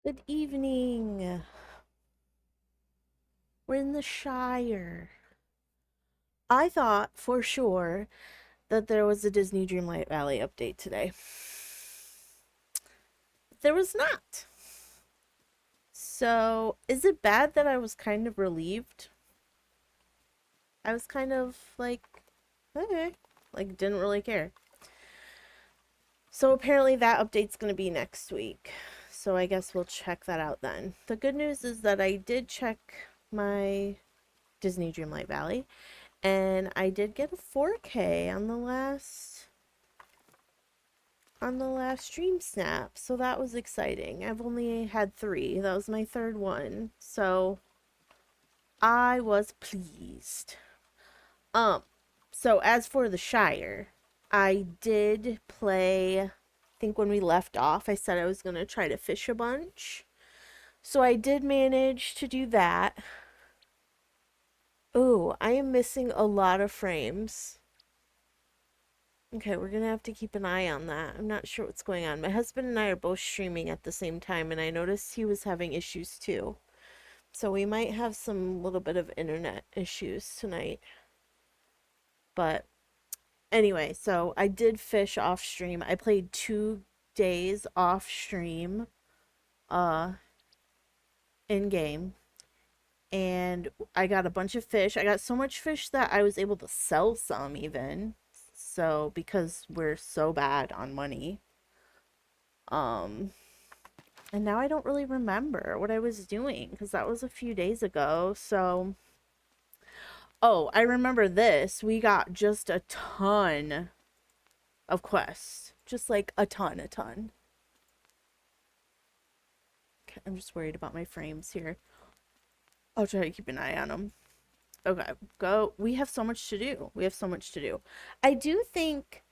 Good evening. We're in the Shire. I thought for sure that there was a Disney Dreamlight Valley update today. There was not. So, is it bad that I was kind of relieved? I was kind of like, okay, like didn't really care. So, apparently that update's going to be next week. So, I guess we'll check that out then. The good news is that I did check my Disney Dreamlight Valley. And I did get a 4K on the last stream snap, so that was exciting. I've only had 3. That was my third one. So I was pleased. Um so as for the Shire, I did play. I think when we left off, I said I was going to try to fish a bunch. So I did manage to do that. Oh, I am missing a lot of frames. Okay, we're gonna have to keep an eye on that. I'm not sure what's going on. My husband and I are both streaming at the same time, and I noticed he was having issues too. So we might have some little bit of internet issues tonight. But anyway, so I did fish off stream. I played 2 days off stream, uh, in game, and I got a bunch of fish. I got so much fish that I was able to sell some even. So because we're so bad on money. Um, And now I don't really remember what I was doing because that was a few days ago. So, oh, I remember this. We got just a ton of quests. Just like a ton, a ton. Okay, I'm just worried about my frames here. I'll try to keep an eye on them. Okay, go. We have so much to do. We have so much to do. I do think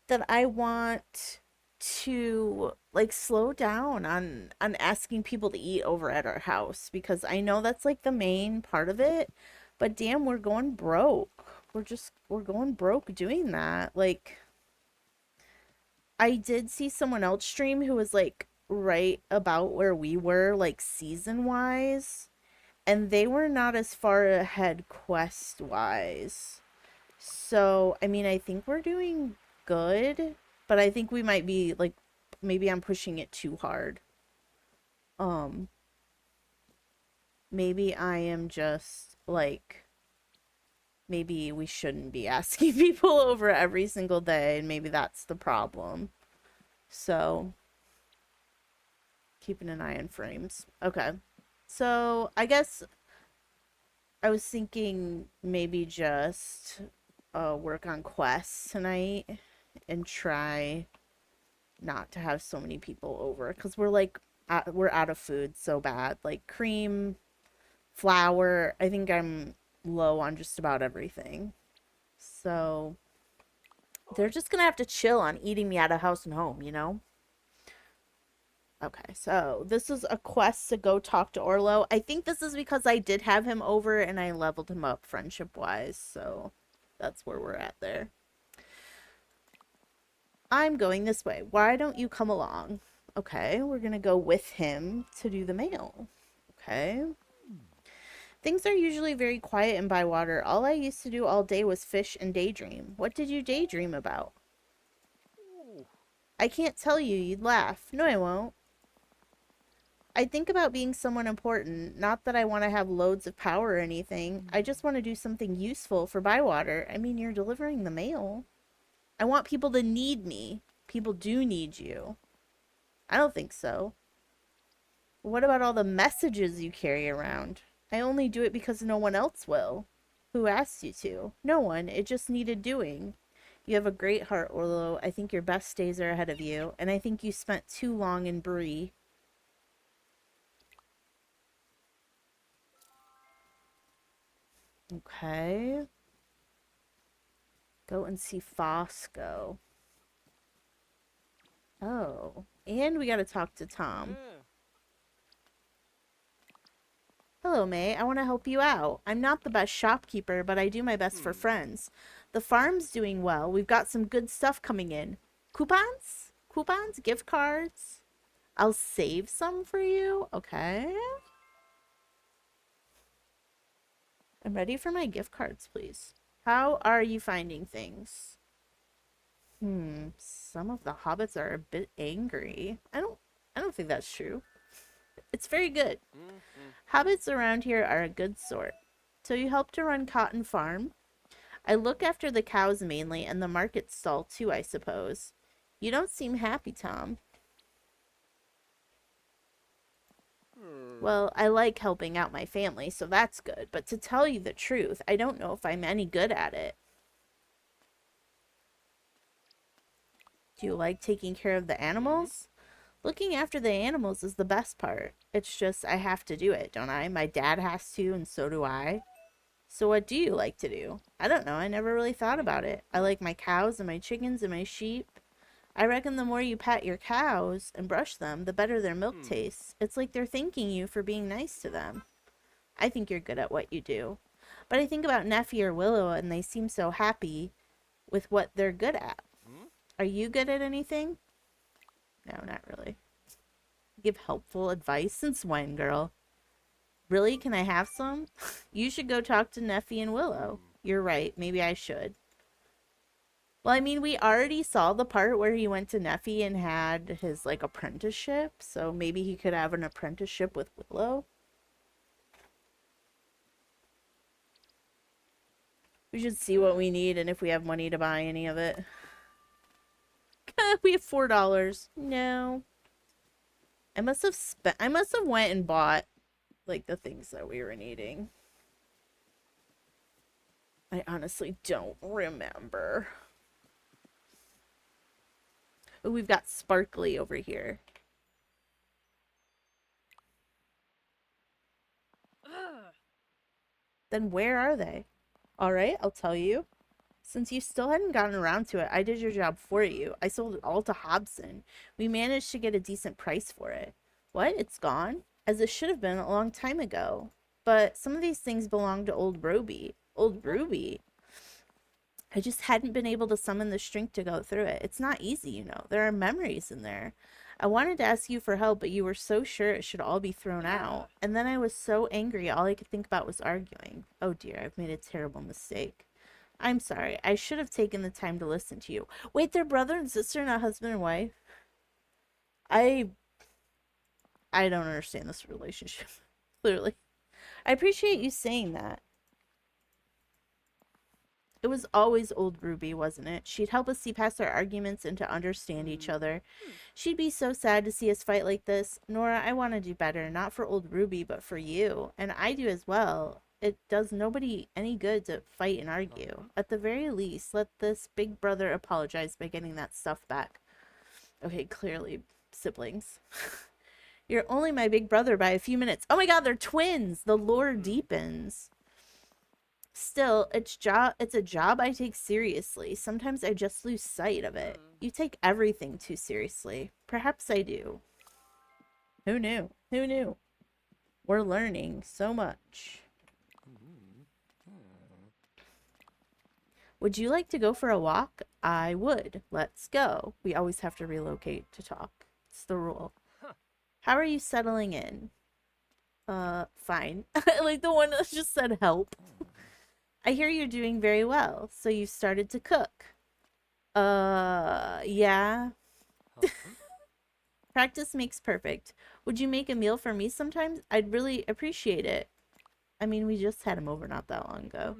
that I want to like slow down on asking people to eat over at our house because I know that's like the main part of it, but damn, we're going broke. We're going broke doing that. Like I did see someone else stream who was like right about where we were like season wise, and they were not as far ahead quest wise. So, I mean, I think we're doing good, but I think we might be like maybe I'm pushing it too hard. Um, maybe I am just like maybe we shouldn't be asking people over every single day, and maybe that's the problem. So, keeping an eye on frames. Okay. So, I guess I was thinking maybe just work on quests tonight and try not to have so many people over because we're like we're out of food so bad, like cream, flour. I think I'm low on just about everything, so they're just gonna have to chill on eating me out of house and home. Okay, so this is a quest to go talk to Orlo. I think this is because I did have him over and I leveled him up friendship wise, so that's where we're at there. I'm going this way. Why don't you come along? Okay, we're gonna go with him to do the mail. Okay. Things are usually very quiet in Bywater. All I used to do all day was fish and daydream. What did you daydream about? I can't tell you, you'd laugh. No, I won't. I think about being someone important. Not that I want to have loads of power or anything. I just want to do something useful for Bywater. I mean, you're delivering the mail. I want people to need me. People do need you. I don't think so. What about all the messages you carry around? I only do it because no one else will. Who asked you to? No one. It just needed doing. You have a great heart, Orlo. I think your best days are ahead of you, and I think you spent too long in Bree. Okay. Go and see Fosco. Oh. And we gotta talk to Tom. Hello, May. I want to help you out. I'm not the best shopkeeper, but I do my best for friends. The farm's doing well. We've got some good stuff coming in. Coupons? Coupons? Gift cards? I'll save some for you. Okay. I'm ready for my gift cards, please. How are you finding things? Some of the hobbits are a bit angry. I don't think that's true. It's very good. Hobbits around here are a good sort. So you help to run Cotton Farm? I look after the cows mainly and the market stall too, I suppose. You don't seem happy, Tom. Well, I like helping out my family, so that's good. But to tell you the truth, I don't know if I'm any good at it. Do you like taking care of the animals? Looking after the animals is the best part. It's just I have to do it, don't I? My dad has to, and so do I. So what do you like to do? I don't know. I never really thought about it. I like my cows and my chickens and my sheep. I reckon the more you pat your cows and brush them, the better their milk tastes. It's like they're thanking you for being nice to them. I think you're good at what you do. But I think about Neffy or Willow and they seem so happy with what they're good at. Are you good at anything? No, not really. Give helpful advice since when, girl? Really? Can I have some? You should go talk to Neffy and Willow. You're right. Maybe I should. Well, I mean, we already saw the part where he went to Neffy and had his, like, apprenticeship. So maybe he could have an apprenticeship with Willow. We should see what we need and if we have money to buy any of it. We have $4. No. I must have went and bought, like, the things that we were needing. I honestly don't remember. Ooh, we've got Sparkly over here. Then where are they? All right, I'll tell you. Since you still hadn't gotten around to it, I did your job for you. I sold it all to Hobson. We managed to get a decent price for it. What? It's gone? As it should have been a long time ago. But some of these things belong to old Ruby. Old Ruby? I just hadn't been able to summon the strength to go through it. It's not easy, you know. There are memories in there. I wanted to ask you for help, but you were so sure it should all be thrown out. And then I was so angry, all I could think about was arguing. Oh dear, I've made a terrible mistake. I'm sorry. I should have taken the time to listen to you. Wait, they're brother and sister, not husband and wife? I don't understand this relationship, clearly. I appreciate you saying that. It was always old Ruby, wasn't it? She'd help us see past our arguments and to understand each other. She'd be so sad to see us fight like this. Nora, I want to do better, not for old Ruby, but for you. And I do as well. It does nobody any good to fight and argue. At the very least, let this big brother apologize by getting that stuff back. Okay, clearly, siblings. You're only my big brother by a few minutes. Oh my god, they're twins! The lore deepens. Still, it's a job I take seriously. Sometimes I just lose sight of it. You take everything too seriously. Perhaps I do. Who knew? Who knew? We're learning so much. Would you like to go for a walk? I would. Let's go. We always have to relocate to talk. It's the rule. How are you settling in? Fine. Like the one that just said help. I hear you're doing very well, so you've started to cook. Yeah. Practice makes perfect. Would you make a meal for me sometimes? I'd really appreciate it. I mean, we just had him over not that long ago.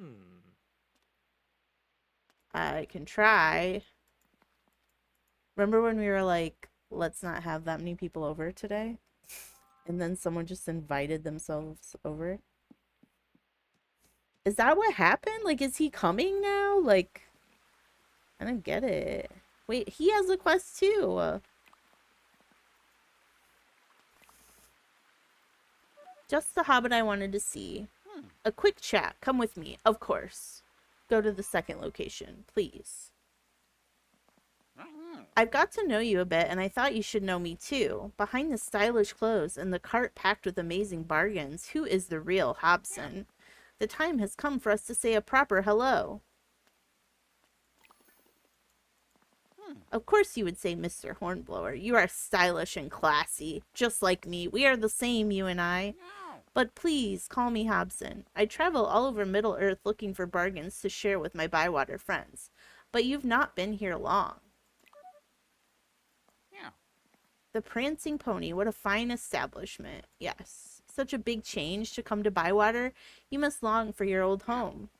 I can try. Remember when we were like, let's not have that many people over today? And then someone just invited themselves over? Is that what happened? Like, is he coming now? Like, I don't get it. Wait, he has a quest too. Just the hobbit I wanted to see. A quick chat. Come with me. Of course. Go to the second location, please. I've got to know you a bit, and I thought you should know me too. Behind the stylish clothes and the cart packed with amazing bargains, who is the real Hobson? The time has come for us to say a proper hello. Of course you would say Mr. Hornblower. You are stylish and classy, just like me. We are the same, you and I. But please call me Hobson. I travel all over Middle Earth looking for bargains to share with my Bywater friends. But you've not been here long. The Prancing Pony, what a fine establishment. Yes. Such a big change to come to Bywater. You must long for your old home.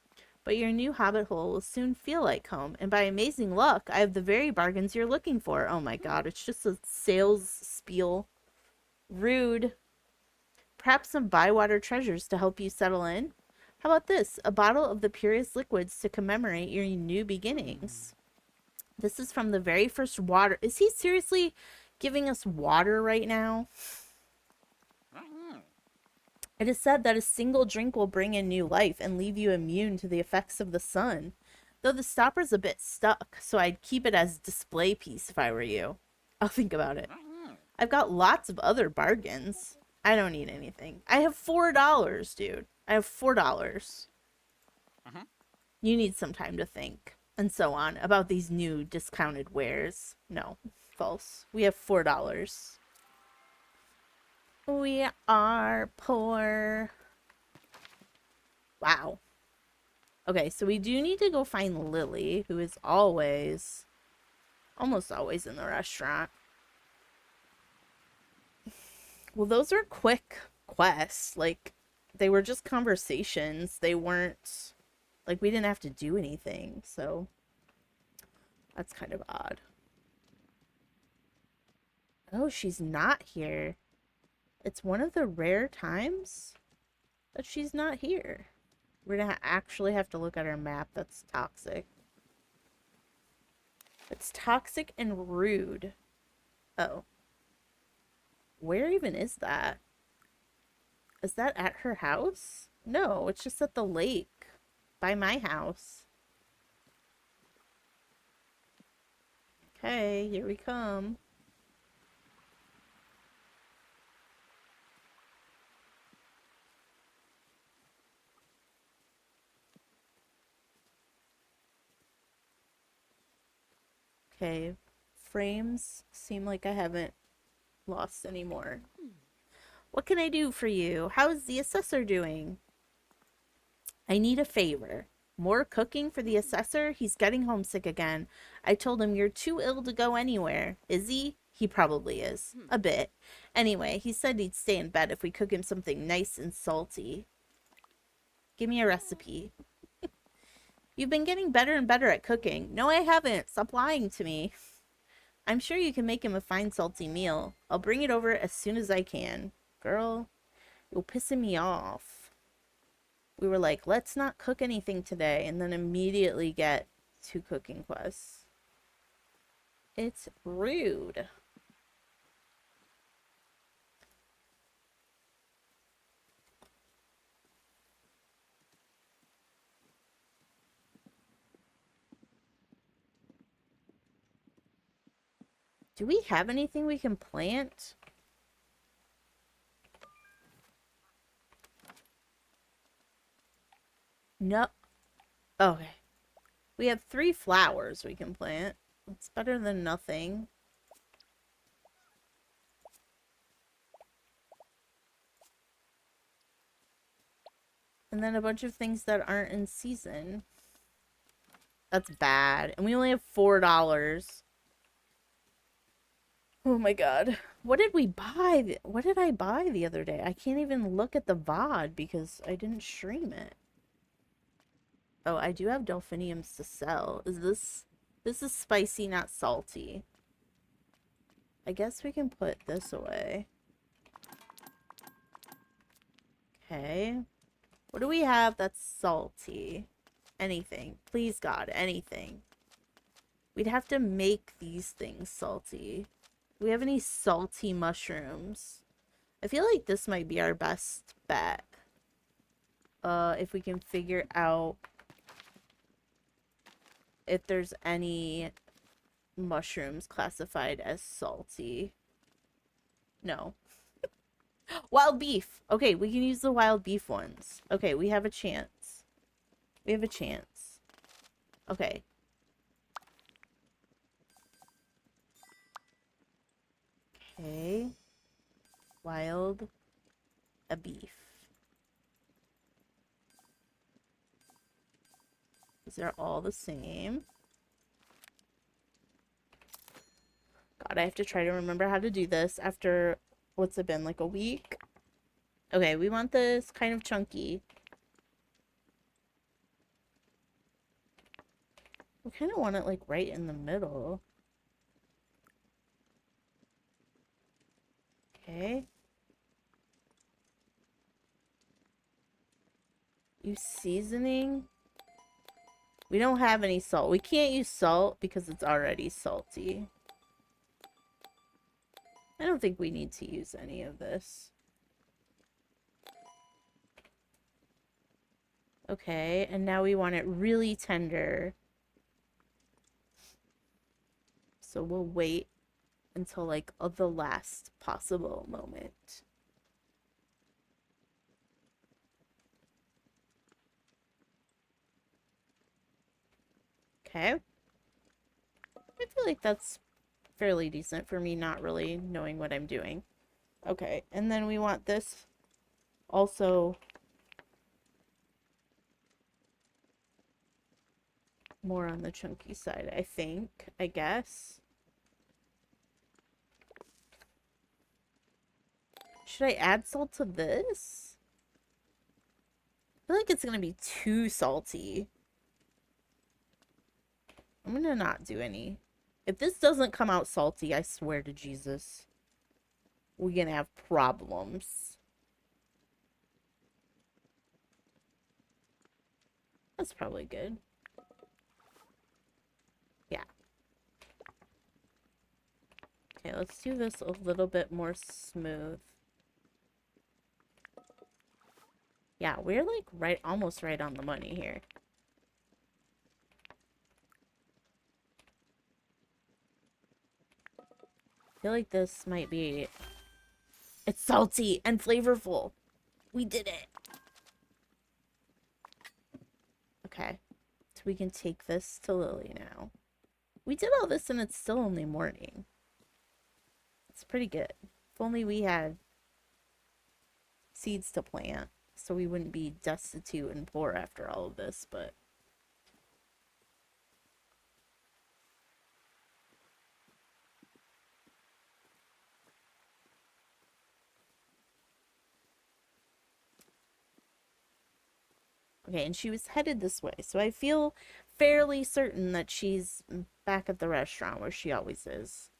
But your new hobbit hole will soon feel like home, and by amazing luck, I have the very bargains you're looking for. Oh my god, it's just a sales spiel. Rude. Perhaps some Bywater treasures to help you settle in? How about this? A bottle of the purest liquids to commemorate your new beginnings. This is from the very first water. Is he seriously giving us water right now? It is said that a single drink will bring in new life and leave you immune to the effects of the sun. Though the stopper's a bit stuck, so I'd keep it as display piece if I were you. I'll think about it. I've got lots of other bargains. I don't need anything. I have $4, dude. I have $4. You need some time to think, and so on, about these new discounted wares. No, false. We have $4. We are poor. Wow. Okay, so we do need to go find Lily, who is almost always in the restaurant. Well, those are quick quests. Like, they were just conversations. They weren't, like, we didn't have to do anything, so that's kind of odd. Oh, she's not here. It's one of the rare times that she's not here. We're gonna actually have to look at our map. That's toxic. It's toxic and rude. Oh. Where even is that? Is that at her house? No, it's just at the lake. By my house. Okay, here we come. Okay, frames seem like I haven't lost any more. What can I do for you? How's the assessor doing? I need a favor. More cooking for the assessor? He's getting homesick again. I told him you're too ill to go anywhere. Is he? He probably is. A bit. Anyway, he said he'd stay in bed if we cook him something nice and salty. Give me a recipe. You've been getting better and better at cooking. No, I haven't. Stop lying to me. I'm sure you can make him a fine salty meal. I'll bring it over as soon as I can. Girl, you're pissing me off. We were like, let's not cook anything today, and then immediately get to cooking quests. It's rude. Do we have anything we can plant? No. Okay. We have 3 flowers we can plant. It's better than nothing. And then a bunch of things that aren't in season. That's bad. And we only have $4. Oh my god. What did we buy? What did I buy the other day? I can't even look at the VOD because I didn't stream it. Oh, I do have delphiniums to sell. Is this... This is spicy, not salty. I guess we can put this away. Okay. What do we have that's salty? Anything. Please, God, anything. We'd have to make these things salty. Do we have any salty mushrooms? I feel like this might be our best bet. If we can figure out if there's any mushrooms classified as salty. No. Wild beef. Okay, we can use the wild beef ones. Okay, we have a chance. We have a chance. Okay. Okay. Wild a beef. These are all the same. God, I have to try to remember how to do this after, what's it been, like a week? Okay, we want this kind of chunky. We kind of want it like right in the middle. Okay. Use seasoning. We don't have any salt. We can't use salt because it's already salty. I don't think we need to use any of this. Okay, and now we want it really tender. So we'll wait until like the last possible moment. Okay. I feel like that's fairly decent for me not really knowing what I'm doing. Okay, and then we want this also more on the chunky side, I think, I guess. Should I add salt to this? I feel like it's gonna be too salty. I'm gonna not do any. If this doesn't come out salty, I swear to Jesus, we're gonna have problems. That's probably good. Yeah. Okay, let's do this a little bit more smooth. Yeah, we're like right, almost right on the money here. I feel like this might be... It's salty and flavorful. We did it. Okay. So we can take this to Lily now. We did all this and it's still only morning. It's pretty good. If only we had seeds to plant, so we wouldn't be destitute and poor after all of this, but... Okay, and she was headed this way, so I feel fairly certain that she's back at the restaurant where she always is.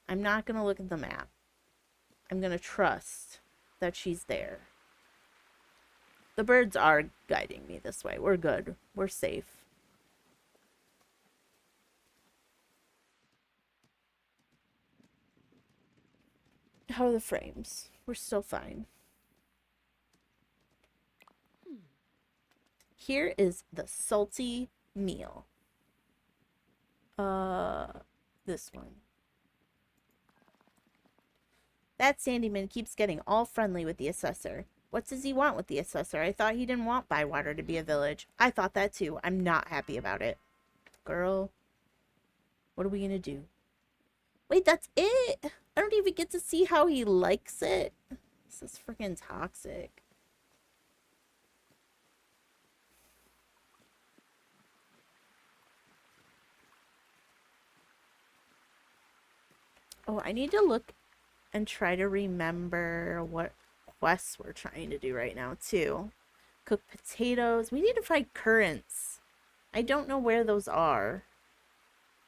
I'm not gonna look at the map. I'm gonna trust that she's there. The birds are guiding me this way. We're good. We're safe. How are the frames? We're still fine. Here is the salty meal. This one. That Sandyman keeps getting all friendly with the assessor. What does he want with the assessor? I thought he didn't want Bywater to be a village. I thought that too. I'm not happy about it. Girl, what are we gonna do? Wait, that's it? I don't even get to see how he likes it. This is freaking toxic. Oh, I need to look and try to remember what quests we're trying to do right now, too. Cook potatoes. We need to find currants. I don't know where those are.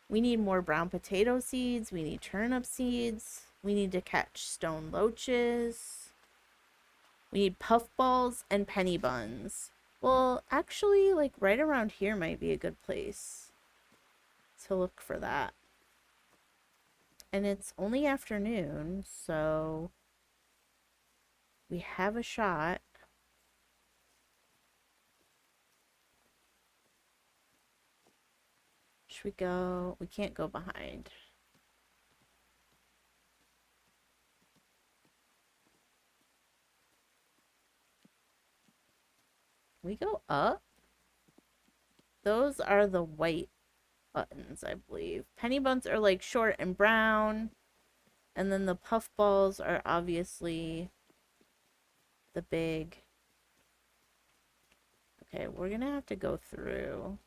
We need more brown potato seeds. We need turnip seeds. We need to catch stone loaches. We need puffballs and penny buns. Well, actually, like right around here might be a good place to look for that. And it's only afternoon, so we have a shot. Should we go? We can't go behind. We go up? Those are the white buttons, I believe. Penny buns are like short and brown. And then the puffballs are obviously the big. Okay, we're gonna have to go through.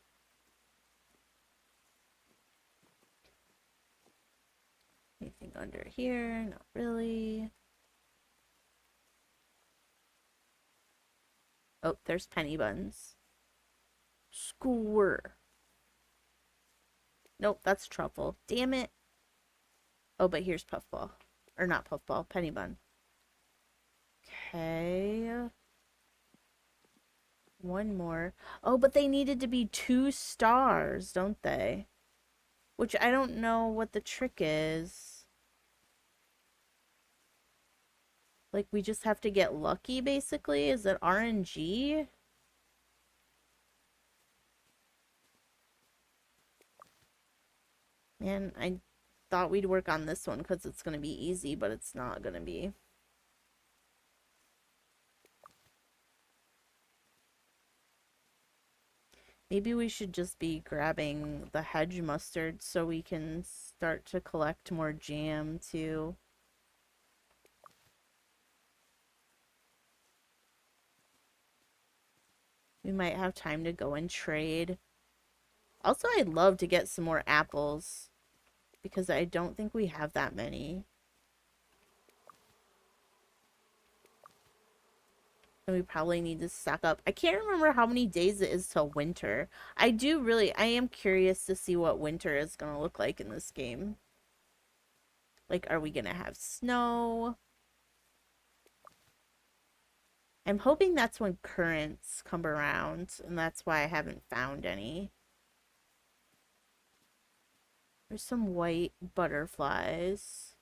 Anything under here? Not really. Oh, there's penny buns. Score. Nope, that's truffle. Damn it. Oh, but here's puffball. Or not puffball, penny bun. Okay. One more. Oh, but they needed to be 2 stars, don't they? Which I don't know what the trick is. Like, we just have to get lucky, basically? Is it RNG? Man, I thought we'd work on this one because it's going to be easy, but it's not going to be. Maybe we should just be grabbing the hedge mustard so we can start to collect more jam, too. We might have time to go and trade. Also, I'd love to get some more apples because I don't think we have that many. And we probably need to stock up. I can't remember how many days it is till winter. I am curious to see what winter is going to look like in this game. Like, are we going to have snow? I'm hoping that's when currents come around, and that's why I haven't found any. There's some white butterflies.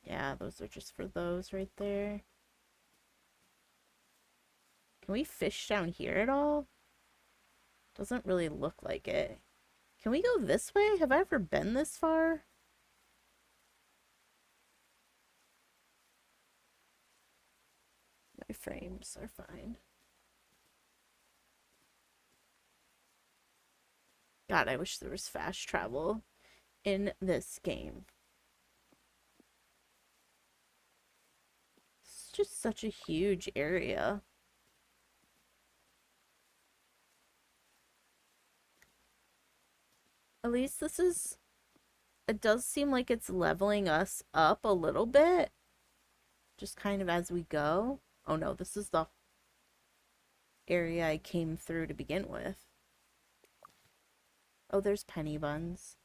Yeah, those are just for those right there. Can we fish down here at all? Doesn't really look like it. Can we go this way? Have I ever been this far? My frames are fine. God, I wish there was fast travel in this game. It's just such a huge area. At least this is... It does seem like it's leveling us up a little bit. Just kind of as we go. Oh no, this is the area I came through to begin with. Oh, there's penny buns.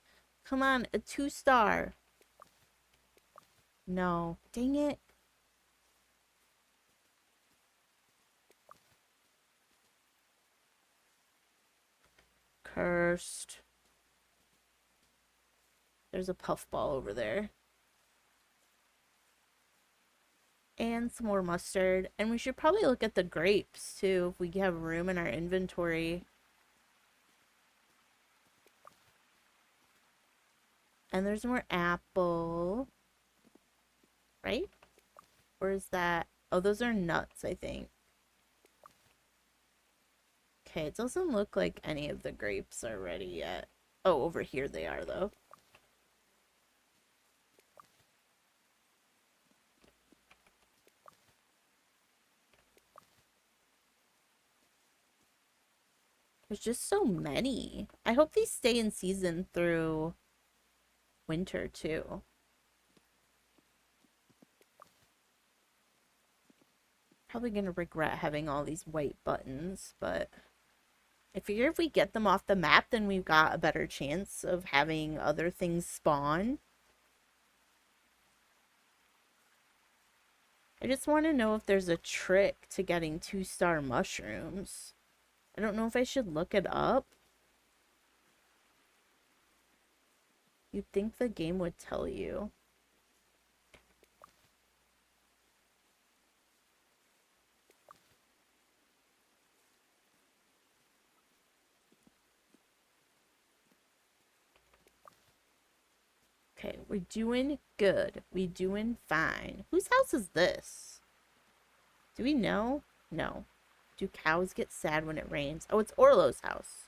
Come on, a 2-star. No. Dang it. Cursed. There's a puffball over there. And some more mustard. And we should probably look at the grapes, too, if we have room in our inventory. And there's more apple. Right? Or is that... Oh, those are nuts, I think. Okay, it doesn't look like any of the grapes are ready yet. Oh, over here they are, though. There's just so many. I hope these stay in season through winter, too. Probably gonna regret having all these white buttons, but I figure if we get them off the map, then we've got a better chance of having other things spawn. I just want to know if there's a trick to getting 2-star mushrooms. I don't know if I should look it up. You'd think the game would tell you. Okay, we're doing good. We're doing fine. Whose house is this? Do we know? No. Do cows get sad when it rains? Oh, it's Orlo's house.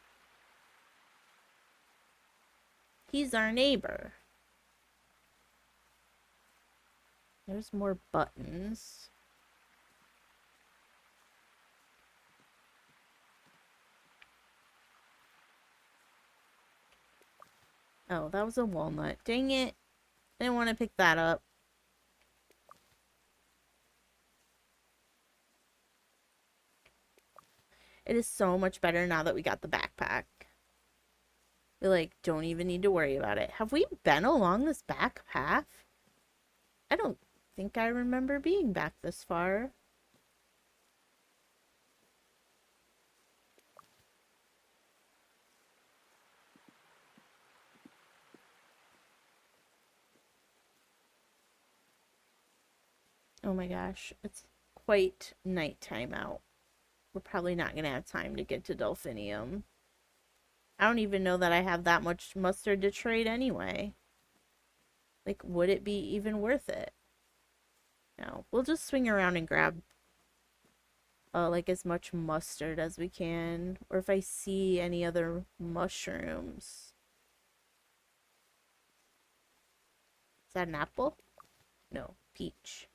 He's our neighbor. There's more buttons. Oh, that was a walnut. Dang it. I didn't want to pick that up. It is so much better now that we got the backpack. We, like, don't even need to worry about it. Have we been along this back path? I don't think I remember being back this far. Oh my gosh, it's quite nighttime out. We're probably not going to have time to get to Delphinium. I don't even know that I have that much mustard to trade anyway. Like, would it be even worth it? No, we'll just swing around and grab like as much mustard as we can, or if I see any other mushrooms. Is that an apple? No, peach.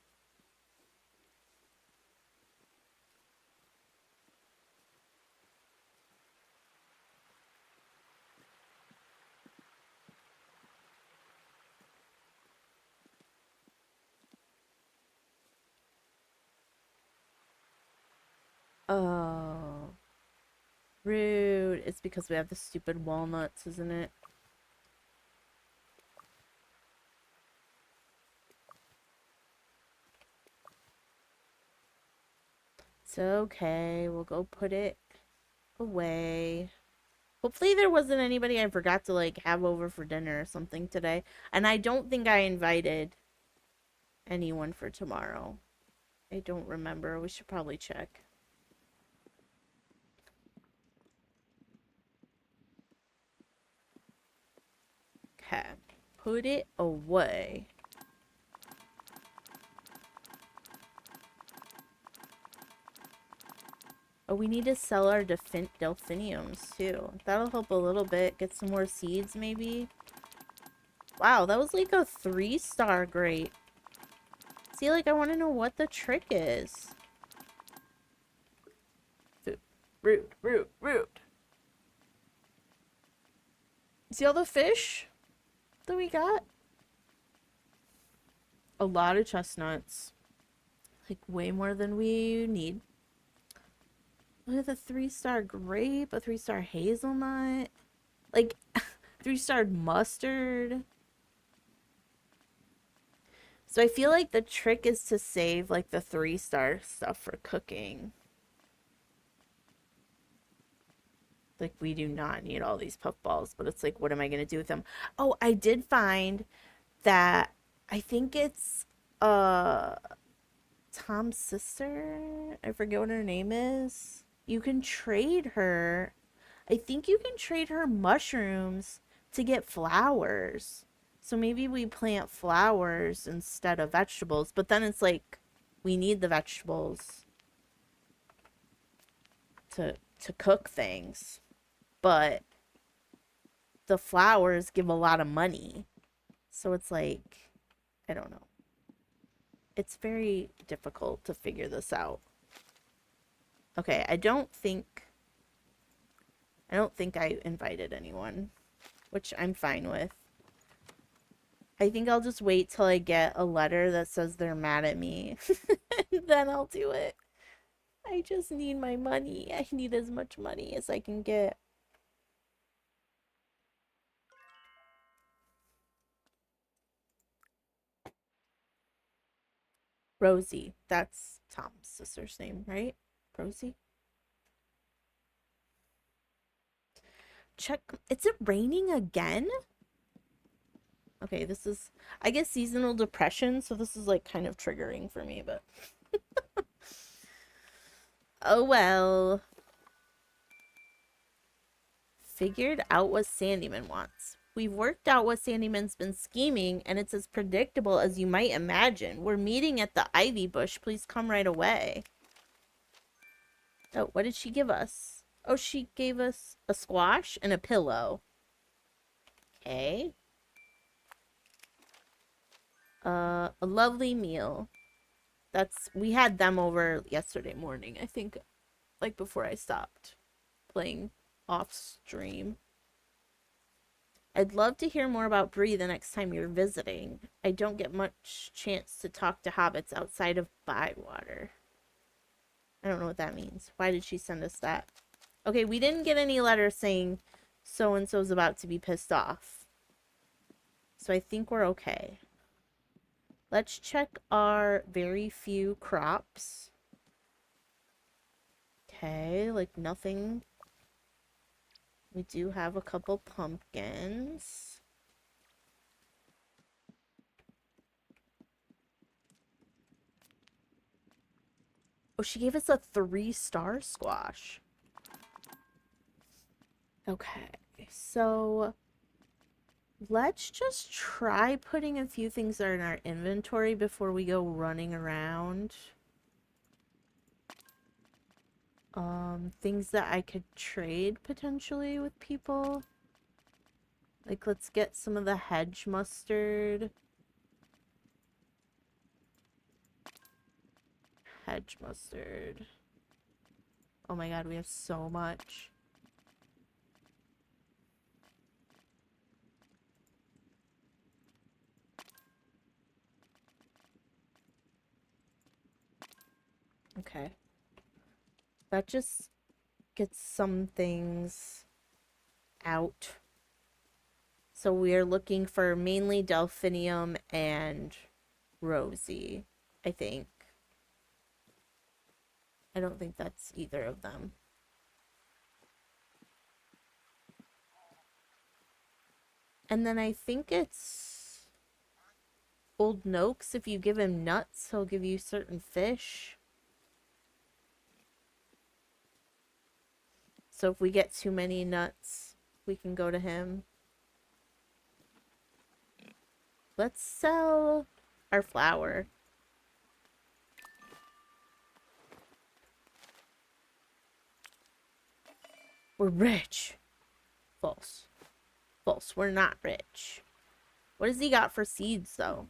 Oh, rude. It's because we have the stupid walnuts, isn't it? It's okay. We'll go put it away. Hopefully there wasn't anybody I forgot to like have over for dinner or something today. And I don't think I invited anyone for tomorrow. I don't remember. We should probably check. Okay. Put it away. Oh, we need to sell our delphiniums too. That'll help a little bit. Get some more seeds maybe. Wow, that was like a 3-star grape. See, like, I want to know what the trick is. Rude, rude, rude. See all the fish that we got? A lot of chestnuts. Like, way more than we need. Look at the 3-star grape, a 3-star hazelnut. Like, 3-star mustard. So I feel like the trick is to save, like, the 3-star stuff for cooking. Like, we do not need all these puffballs, but it's like, what am I going to do with them? Oh, I did find that I think it's Tom's sister. I forget what her name is. You can trade her. I think you can trade her mushrooms to get flowers. So maybe we plant flowers instead of vegetables, but then it's like we need the vegetables to cook things. But the flowers give a lot of money. So it's like, I don't know. It's very difficult to figure this out. Okay, I don't think I invited anyone, which I'm fine with. I think I'll just wait till I get a letter that says they're mad at me. And then I'll do it. I just need my money. I need as much money as I can get. Rosie. That's Tom's sister's name, right? Rosie? Check. Is it raining again? Okay, this is, I guess, seasonal depression, so this is like kind of triggering for me, but oh well. Figured out what Sandyman wants. We've worked out what Sandyman's been scheming, and it's as predictable as you might imagine. We're meeting at the ivy bush. Please come right away. Oh, what did she give us? Oh, she gave us a squash and a pillow. Okay. A lovely meal. We had them over yesterday morning, I think, like before I stopped playing off stream. I'd love to hear more about Bree the next time you're visiting. I don't get much chance to talk to hobbits outside of Bywater. I don't know what that means. Why did she send us that? Okay, we didn't get any letter saying so-and-so's about to be pissed off. So I think we're okay. Let's check our very few crops. Okay, like nothing. We do have a couple pumpkins. Oh, she gave us a 3-star squash. Okay, so let's just try putting a few things that are in our inventory before we go running around. Things that I could trade potentially with people. Like, let's get some of the hedge mustard. Hedge mustard. Oh my god, we have so much. Okay. That just gets some things out. So we're looking for mainly delphinium and rosy, I think. I don't think that's either of them. And then I think it's Old Noakes. If you give him nuts, he'll give you certain fish. So if we get too many nuts, we can go to him. Let's sell our flour. We're rich. False. False. We're not rich. What has he got for seeds, though?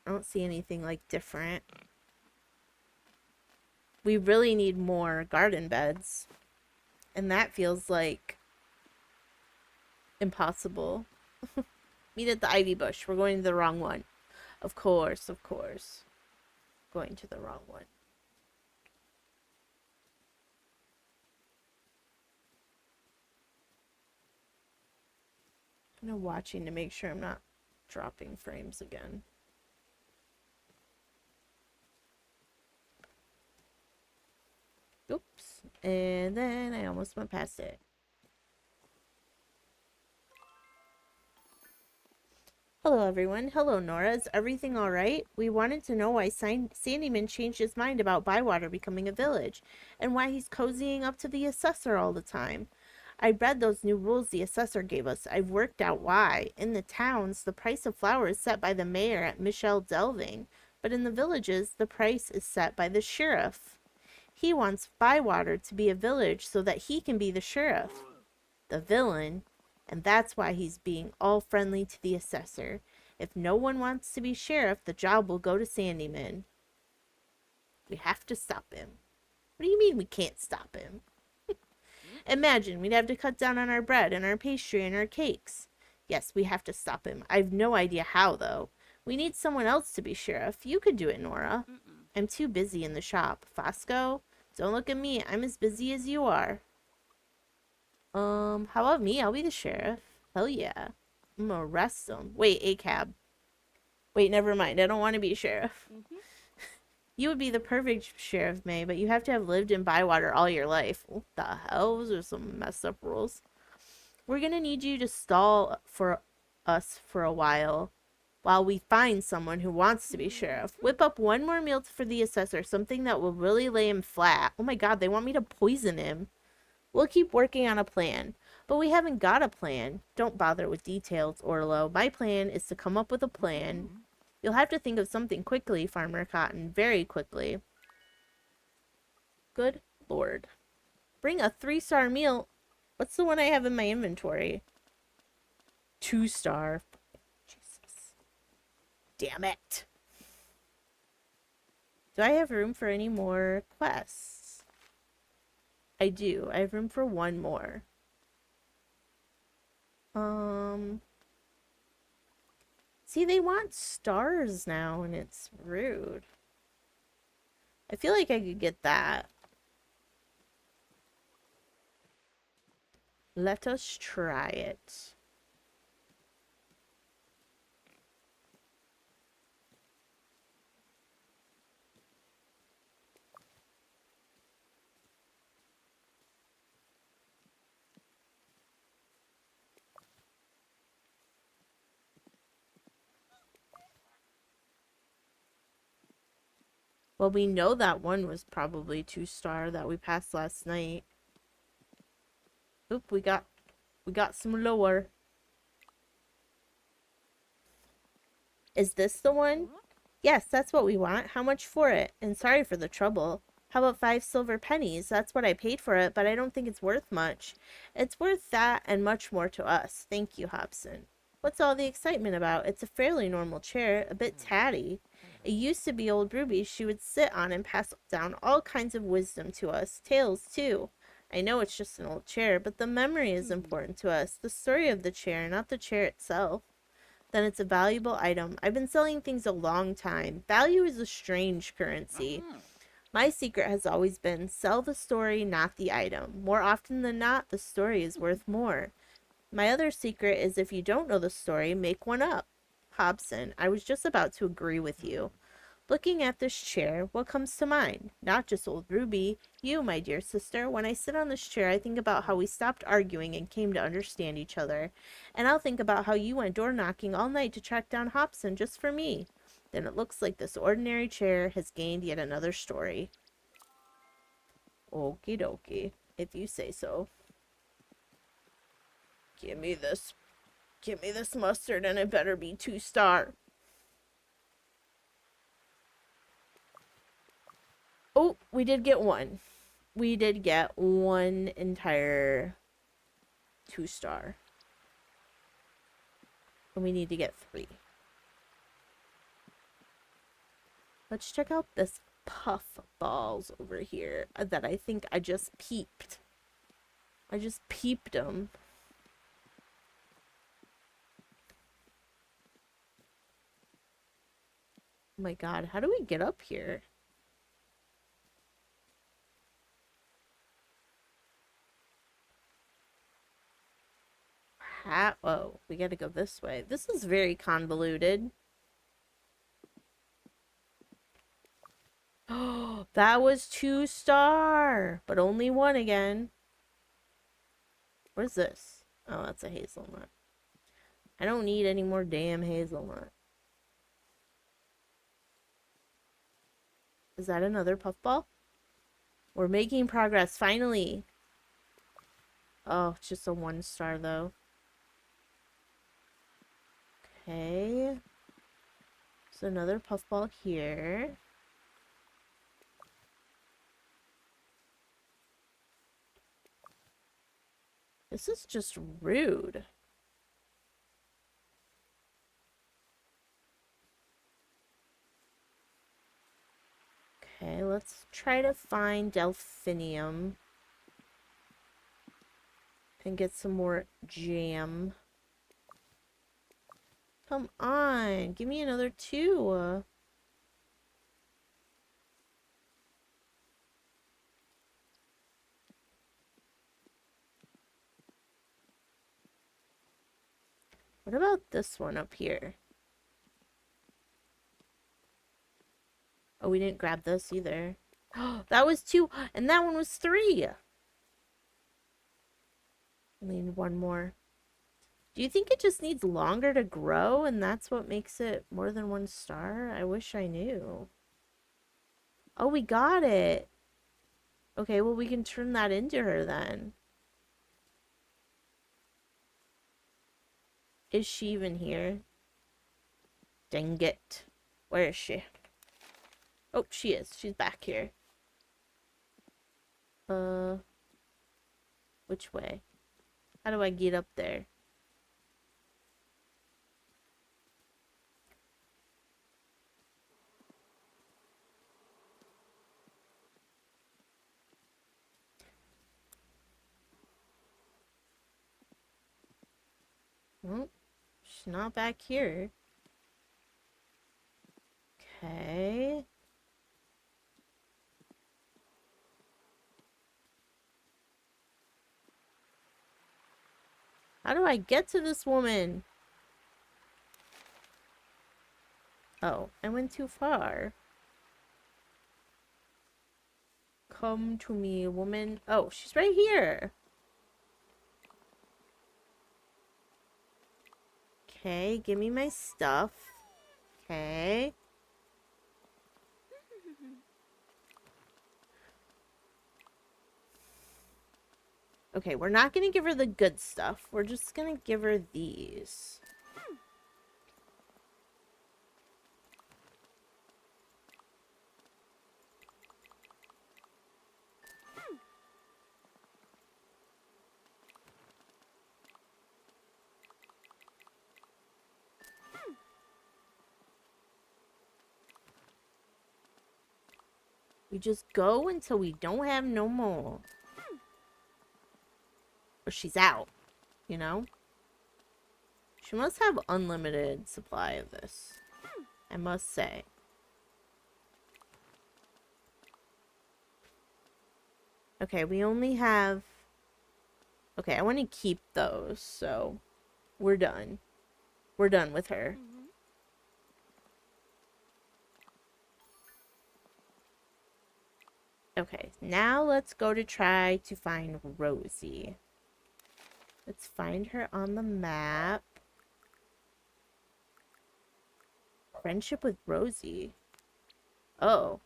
I don't see anything, like, different. We really need more garden beds. And that feels like impossible. Meet at the ivy bush. We're going to the wrong one. Of course, of course. Going to the wrong one. I'm watching to make sure I'm not dropping frames again. Oops. And then I almost went past it. Hello, everyone. Hello, Nora. Is everything all right? We wanted to know why Sandyman changed his mind about Bywater becoming a village, and why he's cozying up to the assessor all the time. I read those new rules the assessor gave us. I've worked out why. In the towns, the price of flour is set by the mayor at Michelle Delving, but in the villages, the price is set by the sheriff. He wants Bywater to be a village so that he can be the sheriff. The villain. And that's why he's being all friendly to the assessor. If no one wants to be sheriff, the job will go to Sandyman. We have to stop him. What do you mean we can't stop him? Imagine, we'd have to cut down on our bread and our pastry and our cakes. Yes, we have to stop him. I've no idea how, though. We need someone else to be sheriff. You could do it, Nora. I'm too busy in the shop. Fosco, don't look at me. I'm as busy as you are. How about me? I'll be the sheriff. Hell yeah. I'm gonna arrest him. Wait, a cab. Wait, never mind. I don't want to be sheriff. You would be the perfect sheriff, May, but you have to have lived in Bywater all your life. What the hell? Those are some messed up rules. We're gonna need you to stall for us for a while we find someone who wants to be sheriff. Whip up one more meal for the assessor, something that will really lay him flat. Oh my god, they want me to poison him. We'll keep working on a plan. But we haven't got a plan. Don't bother with details, Orlo. My plan is to come up with a plan. You'll have to think of something quickly, Farmer Cotton. Very quickly. Good lord. Bring a 3-star meal. What's the one I have in my inventory? 2-star. Jesus. Damn it. Do I have room for any more quests? I do. I have room for one more. See, they want stars now, and it's rude. I feel like I could get that. Let us try it. Well, we know that one was probably 2-star that we passed last night. Oop, we got some lower. Is this the one? Yes, that's what we want. How much for it? And sorry for the trouble. How about 5 silver pennies? That's what I paid for it, but I don't think it's worth much. It's worth that and much more to us. Thank you, Hobson. What's all the excitement about? It's a fairly normal chair, a bit tatty. It used to be old Ruby. She would sit on and pass down all kinds of wisdom to us. Tales, too. I know it's just an old chair, but the memory is important to us. The story of the chair, not the chair itself. Then it's a valuable item. I've been selling things a long time. Value is a strange currency. My secret has always been sell the story, not the item. More often than not, the story is worth more. My other secret is if you don't know the story, make one up. Hobson, I was just about to agree with you. Looking at this chair, what comes to mind? Not just old Ruby, you, my dear sister. When I sit on this chair, I think about how we stopped arguing and came to understand each other. And I'll think about how you went door knocking all night to track down Hobson just for me. Then it looks like this ordinary chair has gained yet another story. Okie dokie, if you say so. Give me this. Give me this mustard and it better be 2-star. Oh, we did get one. We did get one entire 2-star. And we need to get 3. Let's check out this puff balls over here that I think I just peeped. I just peeped them. Oh my god, how do we get up here? Oh, we gotta go this way. This is very convoluted. Oh, that was 2-star, but only one again. What is this? Oh, that's a hazelnut. I don't need any more damn hazelnut. Is that another puffball? We're making progress, finally. Oh, it's just a 1-star, though. Okay. There's another puffball here. This is just rude. Okay, let's try to find delphinium. And get some more jam. Come on, give me another 2. What about this one up here? Oh, we didn't grab this either. That was 2, and that one was 3. I need one more. Do you think it just needs longer to grow, and that's what makes it more than 1-star? I wish I knew. Oh, we got it. Okay, well, we can turn that into her then. Is she even here? Dang it. Where is she? Oh, she is. She's back here. Which way? How do I get up there? Well, she's not back here. Okay. How do I get to this woman? Oh, I went too far. Come to me, woman. Oh, she's right here. Okay, give me my stuff. Okay. Okay, we're not gonna give her the good stuff. We're just gonna give her these. We just go until we don't have no more. Or she's out, you know? She must have unlimited supply of this, I must say. Okay, we only have... Okay, I want to keep those, so we're done. We're done with her. Okay, now let's go to try to find Rosie. Let's find her on the map. Friendship with Rosie. Oh,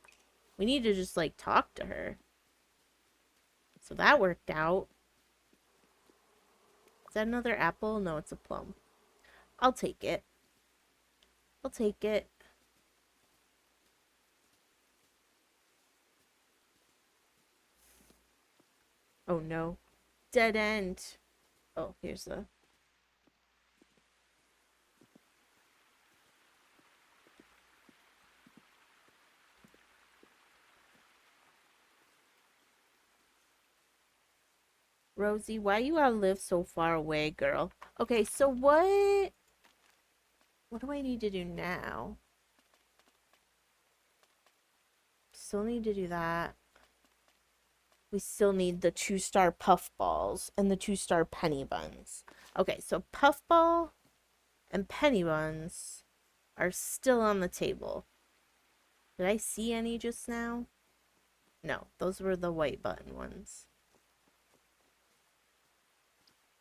we need to just, like, talk to her. So that worked out. Is that another apple? No, it's a plum. I'll take it. I'll take it. Oh no. Dead end. Oh, here's the... Rosie, why you gotta live so far away, girl? Okay, so what do I need to do now? Still need to do that. We still need the 2-star puffballs and the 2-star penny buns. Okay, so puffball and penny buns are still on the table. Did I see any just now? No, those were the white button ones.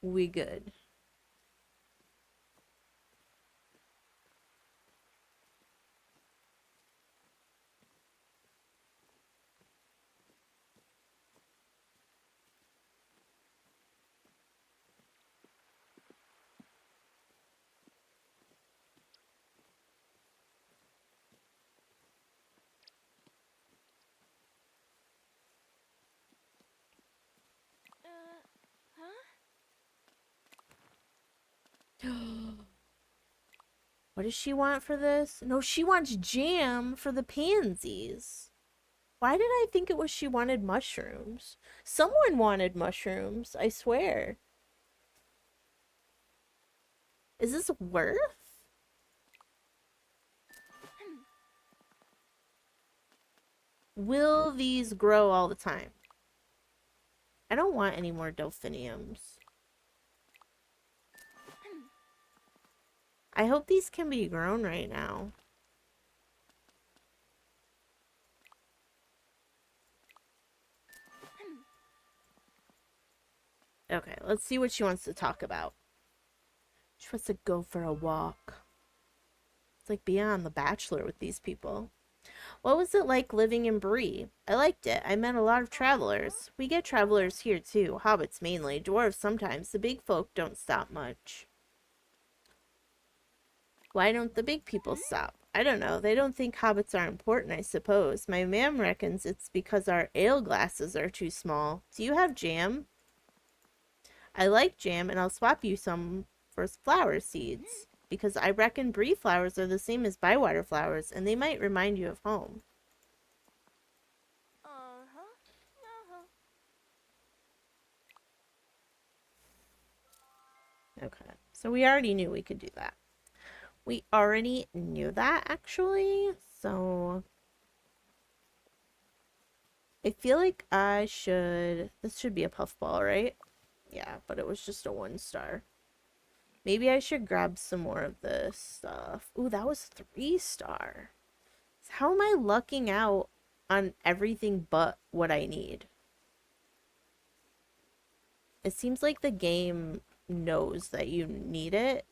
We good. What does she want for this? No, she wants jam for the pansies. Why did I think it was she wanted mushrooms? Someone wanted mushrooms, I swear. Is this worth? Will these grow all the time? I don't want any more delphiniums. I hope these can be grown right now. Okay, let's see what she wants to talk about. She wants to go for a walk. It's like being on The Bachelor with these people. What was it like living in Bree? I liked it. I met a lot of travelers. We get travelers here too, hobbits mainly, dwarves sometimes. The big folk don't stop much. Why don't the big people stop? I don't know. They don't think hobbits are important, I suppose. My mam reckons it's because our ale glasses are too small. Do you have jam? I like jam, and I'll swap you some for flower seeds. Because I reckon brie flowers are the same as bywater flowers, and they might remind you of home. Okay, so we already knew we could do that. We already knew that, actually. So I feel like I should... This should be a puffball, right? Yeah, but it was just a 1-star. Maybe I should grab some more of this stuff. Ooh, that was 3-star. How am I lucking out on everything but what I need? It seems like the game knows that you need it,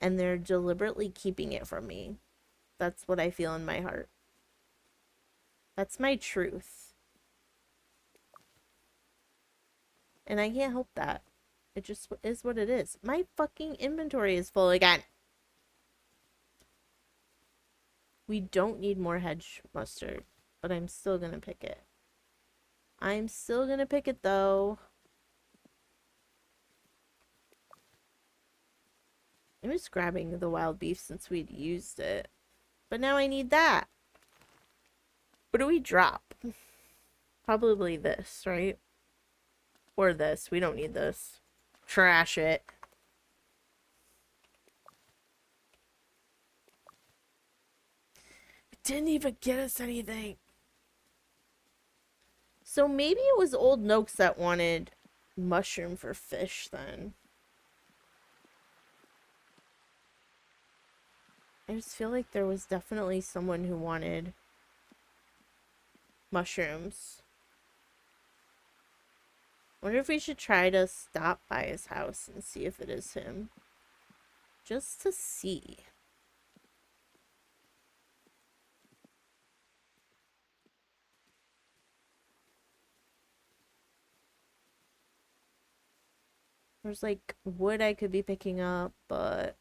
and they're deliberately keeping it from me. That's what I feel in my heart. That's my truth. And I can't help that. It just is what it is. My fucking inventory is full again. We don't need more hedge mustard, but I'm still gonna pick it. I'm still gonna pick it though. I'm just grabbing the wild beef since we'd used it. But now I need that. What do we drop? Probably this, right? Or this. We don't need this. Trash it. It didn't even get us anything. So maybe it was old Noakes that wanted mushroom for fish then. I just feel like there was definitely someone who wanted mushrooms. Wonder if we should try to stop by his house and see if it is him. Just to see. There's like wood I could be picking up, but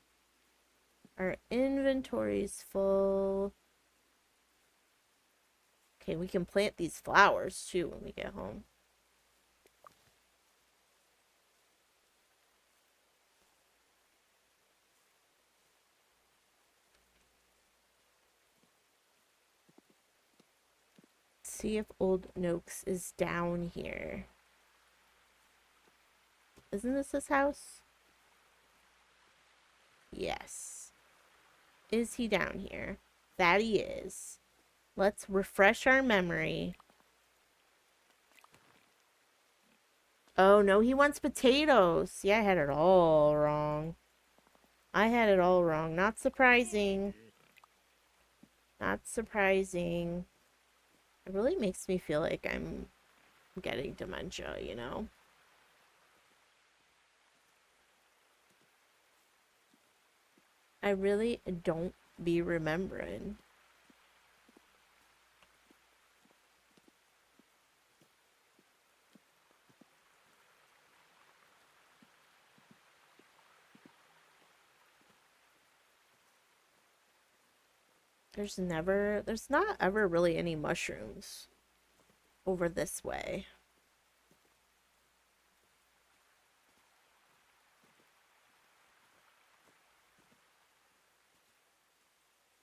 our inventory's full. Okay, we can plant these flowers too when we get home. Let's see if old Noakes is down here. Isn't this his house? Yes. Is he down here? That he is. Let's refresh our memory. Oh, no, he wants potatoes. See, I had it all wrong. I had it all wrong. Not surprising. Not surprising. It really makes me feel like I'm getting dementia, you know? I really don't be remembering. There's not ever really any mushrooms over this way.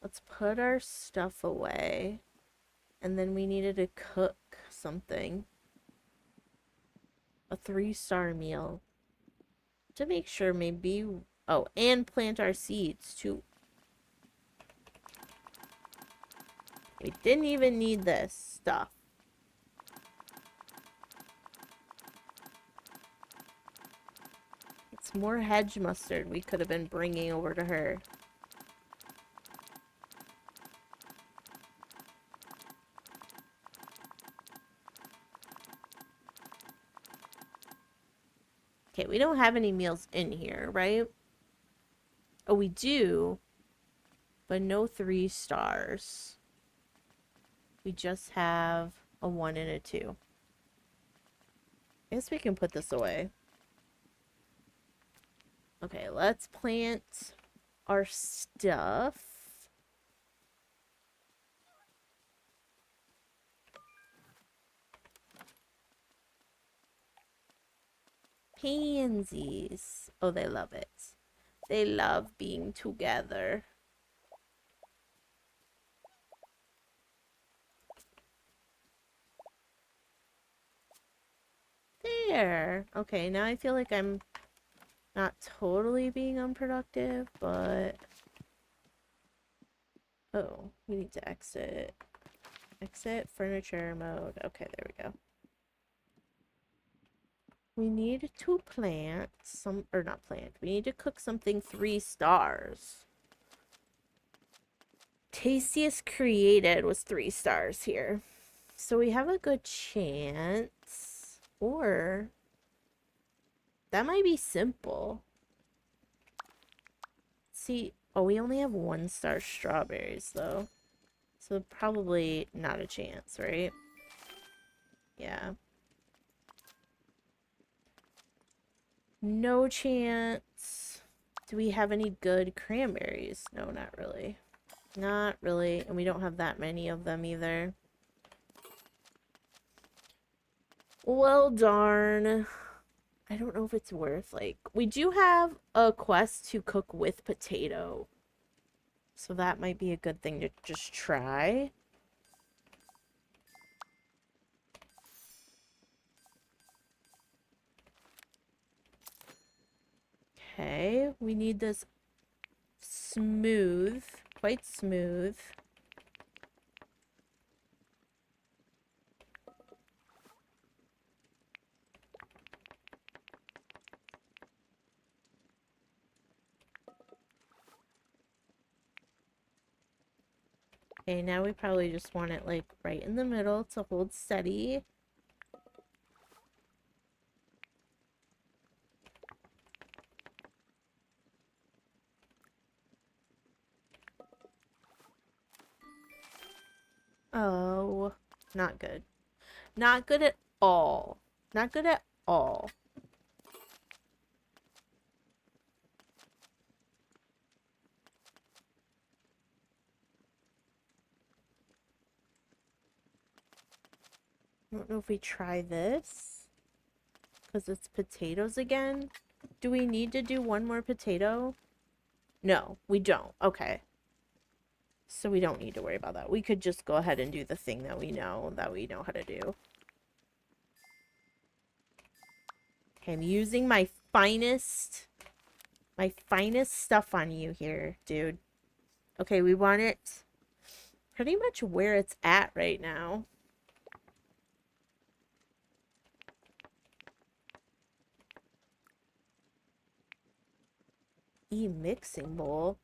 Let's put our stuff away. And then we needed to cook something. A 3-star meal. To make sure maybe... Oh, and plant our seeds too. We didn't even need this stuff. It's more hedge mustard we could have been bringing over to her. Okay, we don't have any meals in here, right? Oh, we do. But no 3 stars. We just have a 1 and a 2. I guess we can put this away. Okay, let's plant our stuff. Pansies. Oh, they love it. They love being together. There. Okay, now I feel like I'm not totally being unproductive, but... Oh, we need to exit. Exit furniture mode. Okay, there we go. We need to plant some, or not plant. We need to cook something 3 stars. Tastiest created was 3 stars here. So we have a good chance. Or that might be simple. See, oh, we only have 1-star strawberries though. So probably not a chance, right? Yeah. No chance. Do we have any good cranberries? No, not really. Not really. And we don't have that many of them either. Well, darn. I don't know if it's worth, like... We do have a quest to cook with potato. So that might be a good thing to just try. Okay, we need this smooth, quite smooth. Okay, now we probably just want it like right in the middle to hold steady. Oh, not good. Not good at all. Not good at all. I don't know if we try this. Because it's potatoes again. Do we need to do one more potato? No, we don't. Okay. So we don't need to worry about that. We could just go ahead and do the thing that we know how to do. Okay, I'm using my finest stuff on you here, dude. Okay, we want it pretty much where it's at right now. Mixing bowl.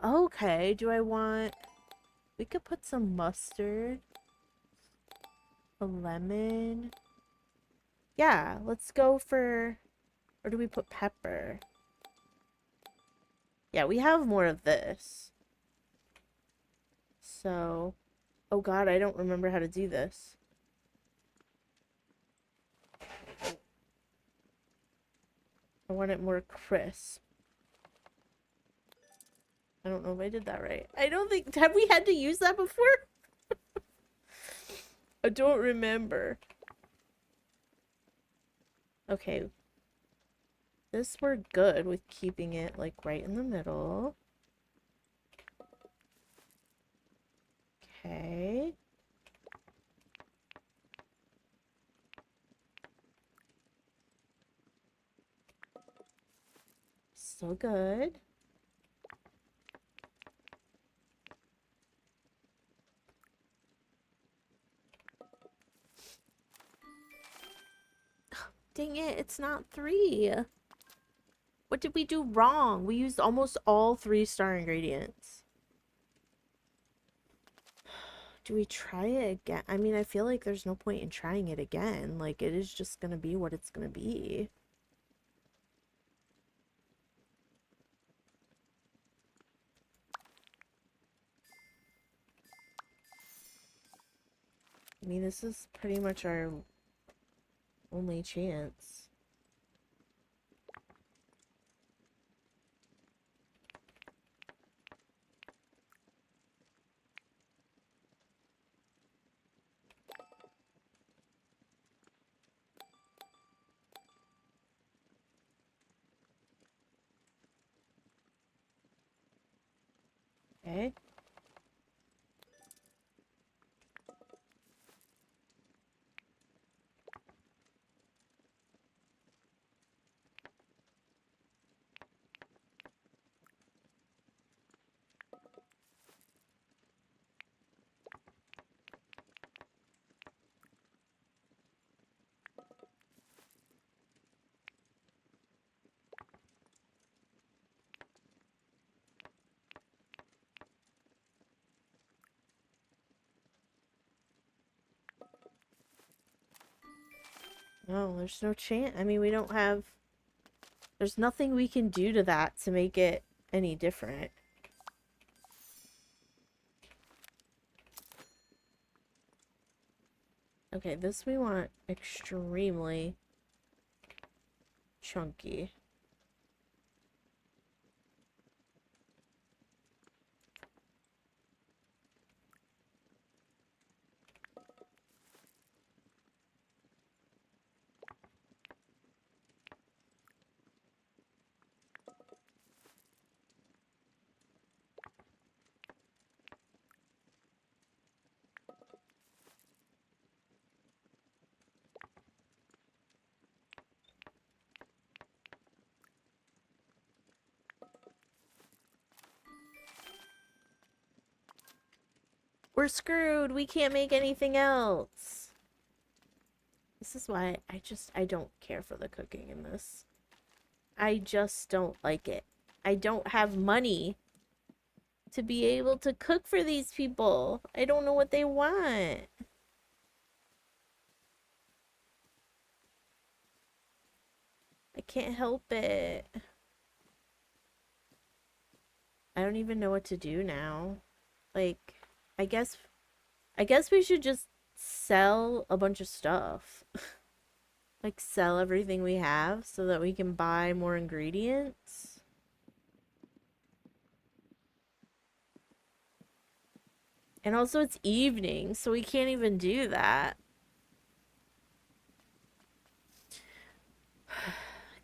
Okay, do I want... We could put some mustard. A lemon. Yeah, let's go for... Or do we put pepper? Yeah, we have more of this. So... Oh god, I don't remember how to do this. I want it more crisp. I don't know if I did that right. I don't think... Have we had to use that before? I don't remember. Okay. This we're good with keeping it like right in the middle. Okay. Still good. Dang it, it's not 3. What did we do wrong? We used almost all 3-star ingredients. Do we try it again? I mean, I feel like there's no point in trying it again. Like, it is just gonna be what it's gonna be. I mean, this is pretty much our only chance. Okay. No, there's no chance. I mean, we don't have... There's nothing we can do to that to make it any different. Okay, this we want extremely chunky. We're screwed. We can't make anything else. This is why I don't care for the cooking in this. I just don't like it. I don't have money to be able to cook for these people. I don't know what they want. I can't help it. I don't even know what to do now. Like, I guess we should just sell a bunch of stuff. Like, sell everything we have so that we can buy more ingredients. And also it's evening, so we can't even do that.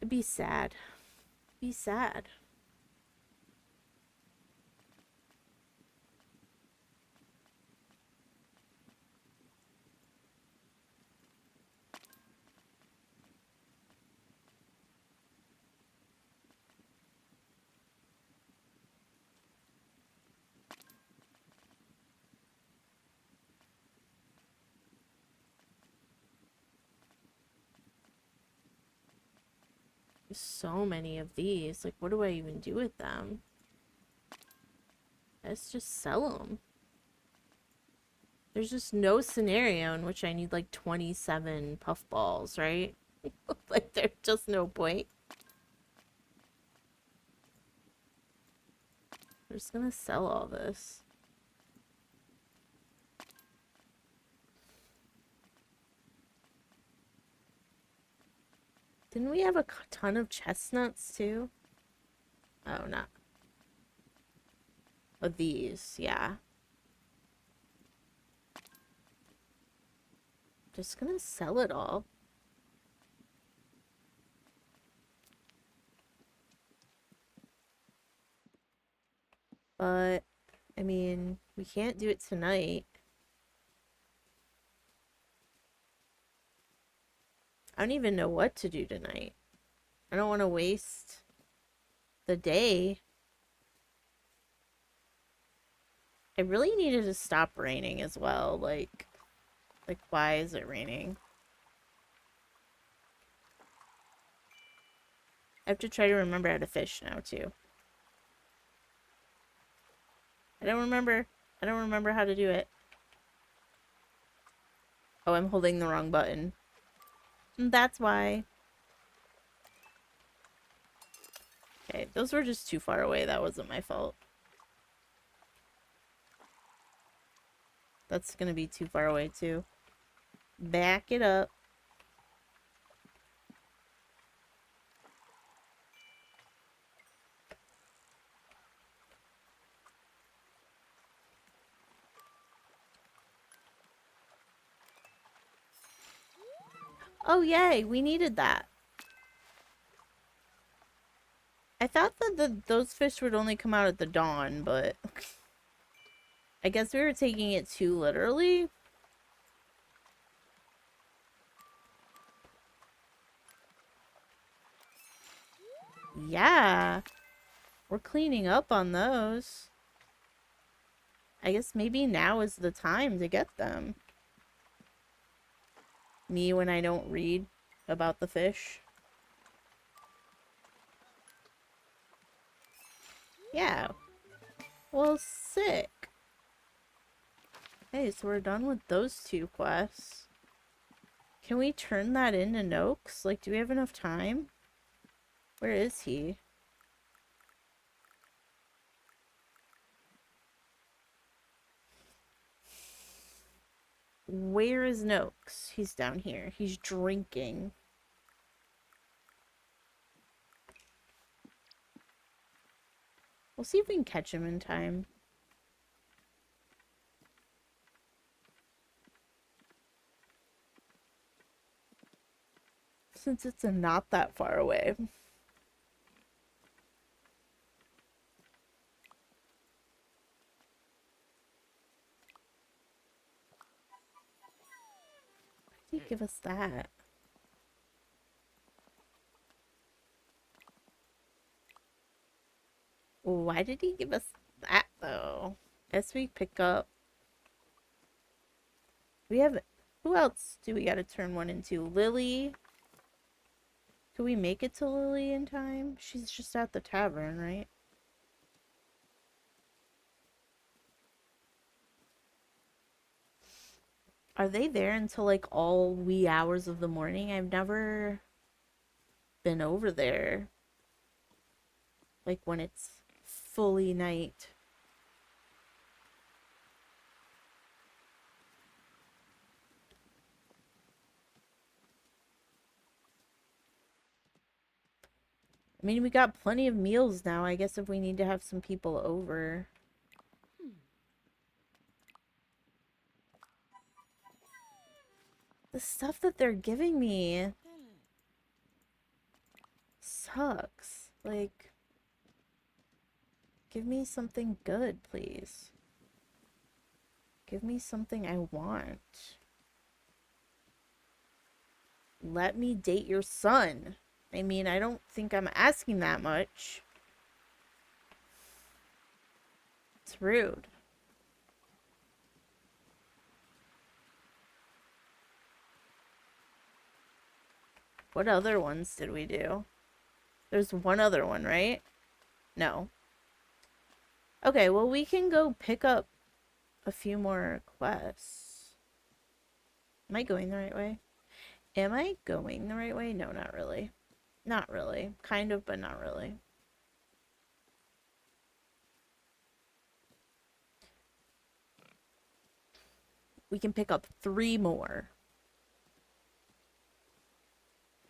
It'd be sad. Be sad. There's so many of these. Like, what do I even do with them? Let's just sell them. There's just no scenario in which I need like 27 puffballs, right? Like, there's just no point. We're just gonna sell all this. Didn't we have a ton of chestnuts too? Oh, not. Of these, yeah. Just gonna sell it all. But, I mean, we can't do it tonight. I don't even know what to do tonight. I don't want to waste the day. I really needed to stop raining as well. Like, why is it raining? I have to try to remember how to fish now, too. I don't remember. I don't remember how to do it. Oh, I'm holding the wrong button. That's why. Okay, those were just too far away. That wasn't my fault. That's gonna be too far away, too. Back it up. Oh, yay! We needed that. I thought that those fish would only come out at the dawn, but I guess we were taking it too literally. Yeah, we're cleaning up on those. I guess maybe now is the time to get them. Me when I don't read about the fish. Yeah. Well, sick. Hey, so we're done with those two quests. Can we turn that into Noakes? Like, do we have enough time? Where is he? Where is Noakes? He's down here. He's drinking. We'll see if we can catch him in time. Since it's not that far away. Why did he give us that? Why did he give us that, though? As we pick up... We have... Who else do we gotta turn one into? Lily? Can we make it to Lily in time? She's just at the tavern, right? Are they there until, like, all wee hours of the morning? I've never been over there. Like, when it's fully night. I mean, we got plenty of meals now. I guess if we need to have some people over. The stuff that they're giving me sucks. Like, give me something good, please. Give me something I want. Let me date your son. I mean, I don't think I'm asking that much. It's rude. What other ones did we do? There's one other one, right? No. Okay, well, we can go pick up a few more quests. Am I going the right way? Am I going the right way? No, not really. Not really. Kind of, but not really. We can pick up 3 more.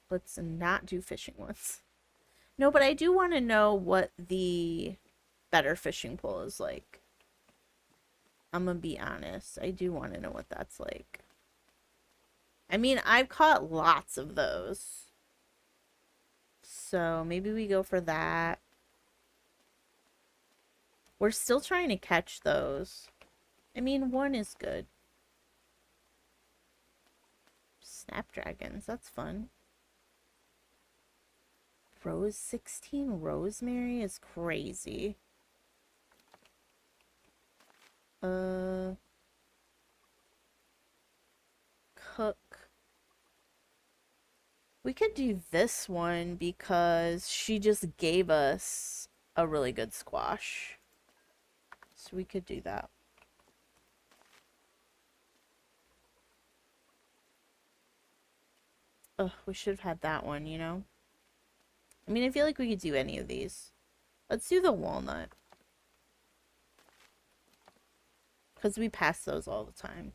Let's not do fishing ones. No, but I do want to know what the better fishing pole is like. I'm gonna be honest. I do want to know what that's like. I mean, I've caught lots of those. So maybe we go for that. We're still trying to catch those. I mean, 1 is good. Snapdragons, that's fun. Rose 16 rosemary is crazy. Cook. We could do this one because she just gave us a really good squash. So we could do that. Ugh, we should have had that one, you know? I mean, I feel like we could do any of these. Let's do the walnut. Because we pass those all the time.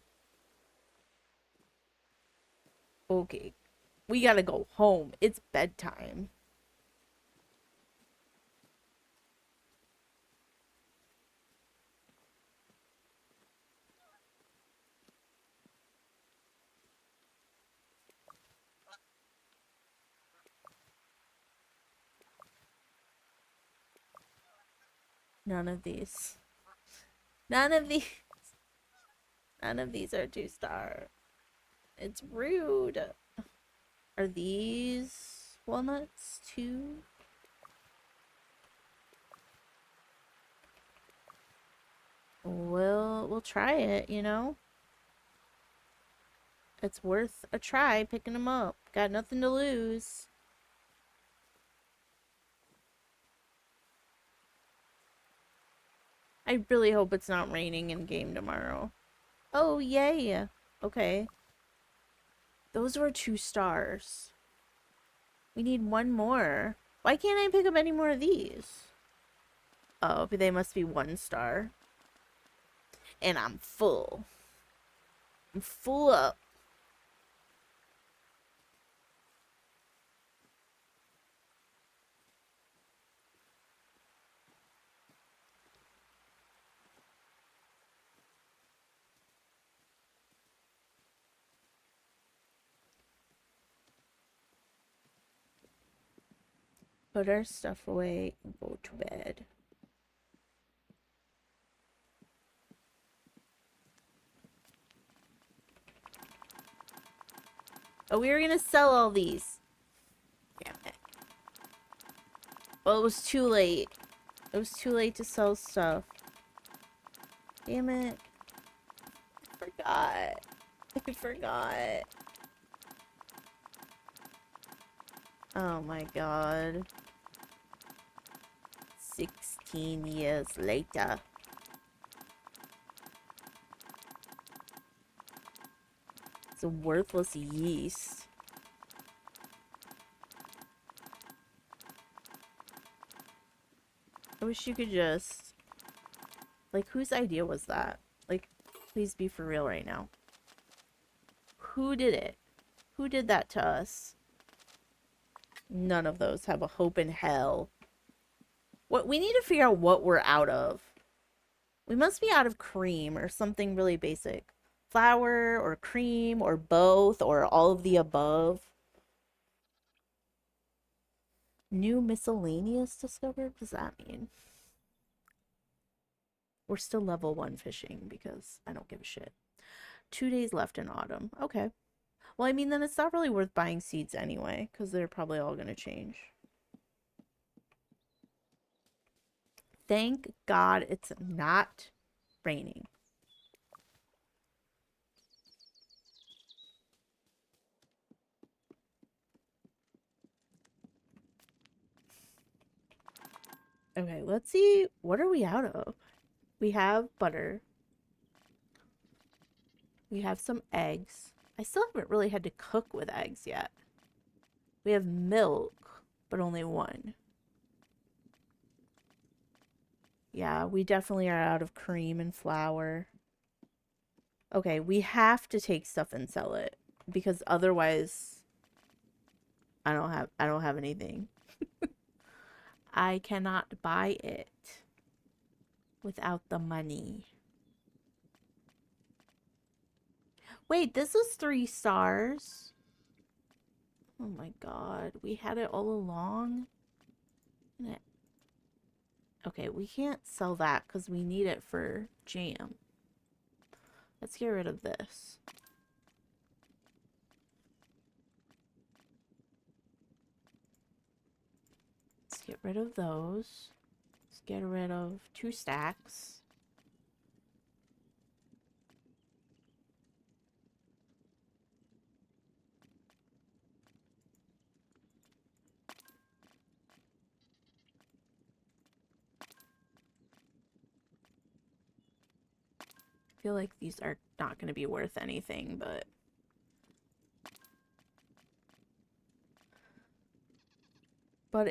Okay. We gotta go home. It's bedtime. None of these. None of these. None of these are 2-star. It's rude. Are these walnuts too? We'll try it, you know? It's worth a try picking them up. Got nothing to lose. I really hope it's not raining in game tomorrow. Oh, yay. Okay. Those were 2 stars. We need one more. Why can't I pick up any more of these? Oh, but they must be 1 star. And I'm full. I'm full up. Put our stuff away and go to bed. Oh, we were gonna sell all these. Damn it. Well, it was too late. It was too late to sell stuff. Damn it. I forgot. I forgot. Oh my god. 16 years later. It's a worthless yeast. I wish you could just... Like, whose idea was that? Like, please be for real right now. Who did it? Who did that to us? None of those have a hope in hell. What we need to figure out what we're out of. We must be out of cream or something really basic. Flour or cream or both or all of the above. New miscellaneous discovered? What does that mean? We're still level 1 fishing because I don't give a shit. 2 days left in autumn. Okay. Well, I mean, then it's not really worth buying seeds anyway because they're probably all going to change. Thank God it's not raining. Okay, let's see. What are we out of? We have butter. We have some eggs. I still haven't really had to cook with eggs yet. We have milk, but only 1. Yeah, we definitely are out of cream and flour. Okay, we have to take stuff and sell it because otherwise I don't have anything. I cannot buy it without the money. Wait, this was 3 stars. Oh my god, we had it all along. Okay, we can't sell that because we need it for jam. Let's get rid of this. Let's get rid of those. Let's get rid of 2 stacks. I feel like these are not going to be worth anything, but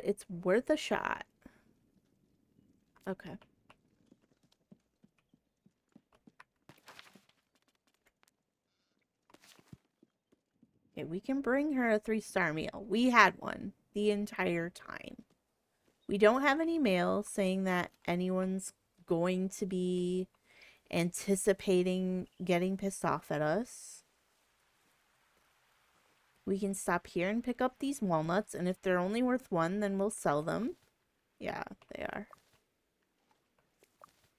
it's worth a shot. Okay. Okay, we can bring her a 3-star meal. We had one the entire time. We don't have any mail saying that anyone's going to be anticipating getting pissed off at us. We can stop here and pick up these walnuts, and if they're only worth 1, then we'll sell them. Yeah, they are.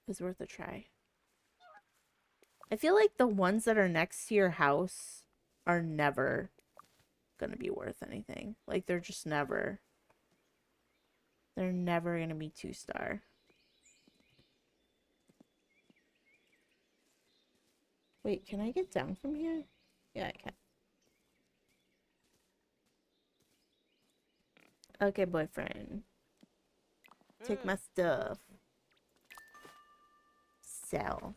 It's worth a try. I feel like the ones that are next to your house are never gonna be worth anything. Like, they're just never. They're never gonna be 2-star. Wait, can I get down from here? Yeah, I can. Okay, boyfriend. Take my stuff. Sell.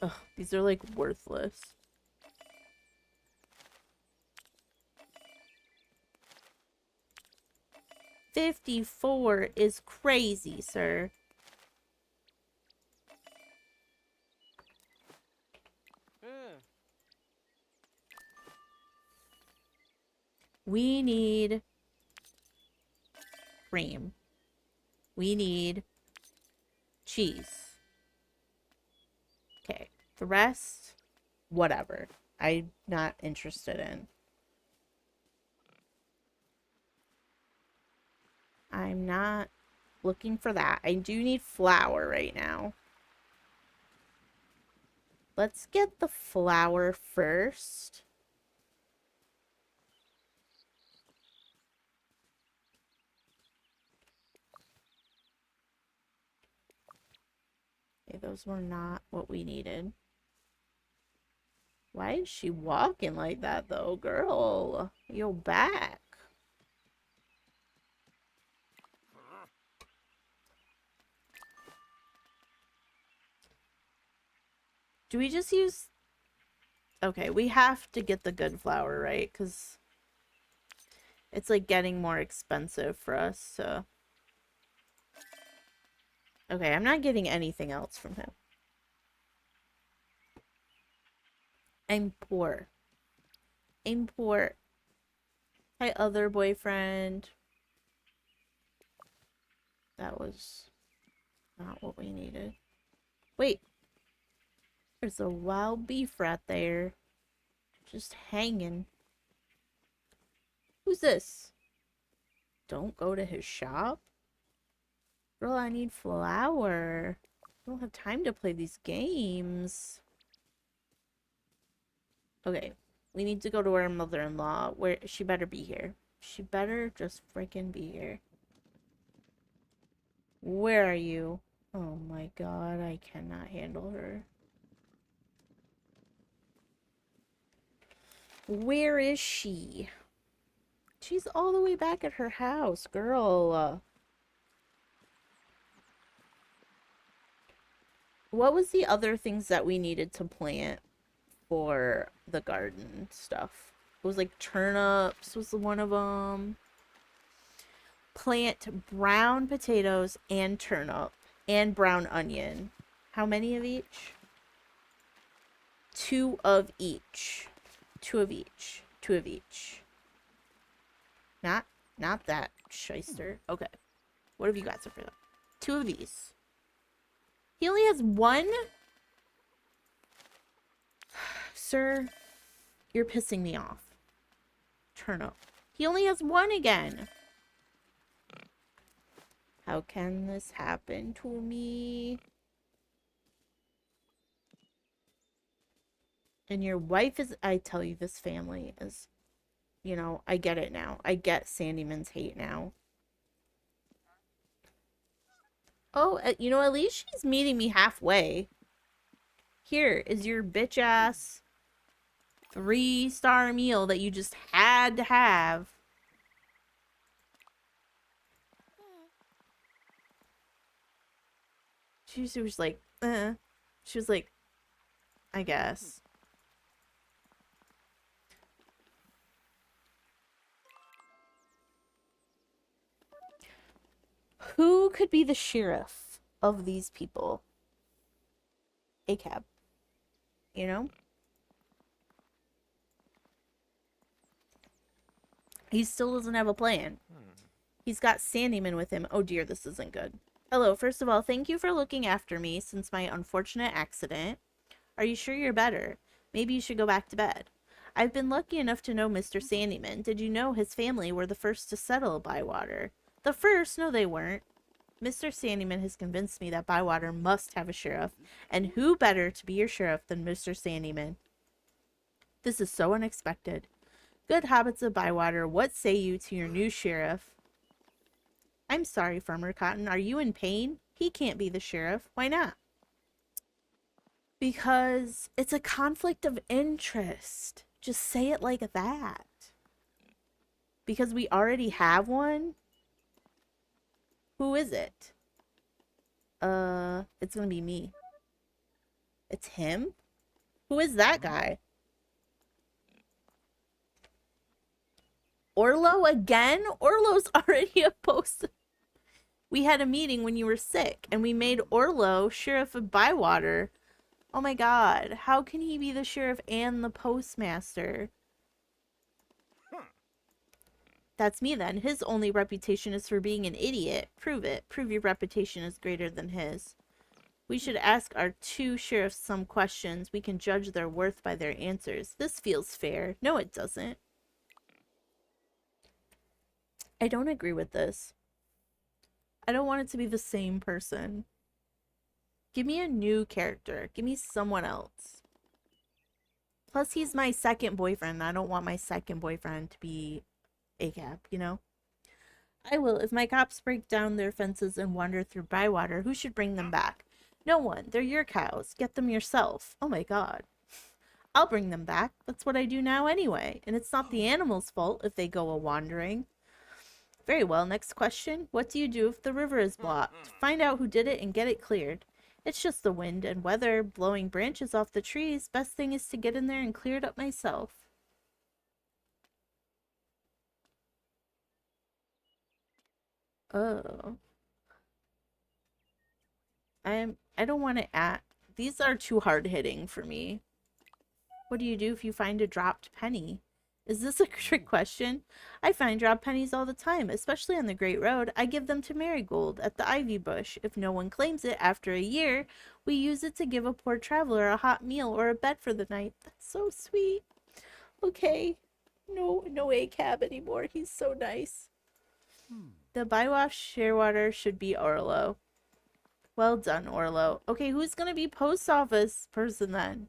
Ugh, these are like worthless. $54 is crazy, sir. We need cream. We need cheese. Okay, the rest, whatever. I'm not interested in. I'm not looking for that. I do need flour right now. Let's get the flour first. Okay, those were not what we needed. Why is she walking like that, though? Girl, you're back. Do we just use... Okay, we have to get the good flour, right? Because it's, like, getting more expensive for us, so... Okay, I'm not getting anything else from him. I'm poor. I'm poor. Hi, other boyfriend. That was not what we needed. Wait. There's a wild beef right there. Just hanging. Who's this? Don't go to his shop? Girl, I need flour. I don't have time to play these games. Okay. We need to go to our mother-in-law. Where she better be here. She better just freaking be here. Where are you? Oh my god, I cannot handle her. Where is she? She's all the way back at her house, girl. What was the other things that we needed to plant for the garden stuff? It was like turnips was one of them. Plant brown potatoes and turnip and brown onion. How many of each? 2 of each. 2 of each. 2 of each. Not that shyster. Okay. What have you got so far? 2 of these. He only has 1? Sir, you're pissing me off. Turnip. He only has 1 again. How can this happen to me? And your wife is... I tell you, this family is... You know, I get it now. I get Sandyman's hate now. Oh, you know, at least she's meeting me halfway. Here is your bitch ass 3-star meal that you just had to have. She was like, She was like, I guess. Who could be the sheriff of these people? A cab. You know? He still doesn't have a plan. He's got Sandyman with him. Oh dear, this isn't good. Hello, first of all, thank you for looking after me since my unfortunate accident. Are you sure you're better? Maybe you should go back to bed. I've been lucky enough to know Mr. Sandyman. Did you know his family were the first to settle Bywater? The first? No, they weren't. Mr. Sandyman has convinced me that Bywater must have a sheriff, and who better to be your sheriff than Mr. Sandyman? This is so unexpected. Good habits of Bywater, what say you to your new sheriff? I'm sorry, Farmer Cotton. Are you in pain? He can't be the sheriff. Why not? Because it's a conflict of interest. Just say it like that. Because we already have one? Who is it? It's gonna be me. It's him? Who is that guy? Orlo again? Orlo's already opposed. We had a meeting when you were sick, and we made Orlo sheriff of Bywater. Oh my god, how can he be the sheriff and the postmaster? That's me then. His only reputation is for being an idiot. Prove it. Prove your reputation is greater than his. We should ask our two sheriffs some questions. We can judge their worth by their answers. This feels fair. No, it doesn't. I don't agree with this. I don't want it to be the same person. Give me a new character. Give me someone else. Plus, he's my second boyfriend. I don't want my second boyfriend to be ACAB, you know? I will. If my cops break down their fences and wander through Bywater, who should bring them back? No one. They're your cows. Get them yourself. Oh my god. I'll bring them back. That's what I do now anyway. And it's not the animals' fault if they go a-wandering. Very well. Next question. What do you do if the river is blocked? Find out who did it and get it cleared. It's just the wind and weather blowing branches off the trees. Best thing is to get in there and clear it up myself. Oh. I don't want to act. These are too hard hitting for me. What do you do if you find a dropped penny? Is this a trick question? I find dropped pennies all the time, especially on the Great Road. I give them to Marigold at the Ivy Bush. If no one claims it after a year, we use it to give a poor traveler a hot meal or a bed for the night. That's so sweet. Okay. No A-cab anymore. He's so nice. The Bywash Shearwater should be Orlo. Well done, Orlo. Okay, who's gonna be post office person then?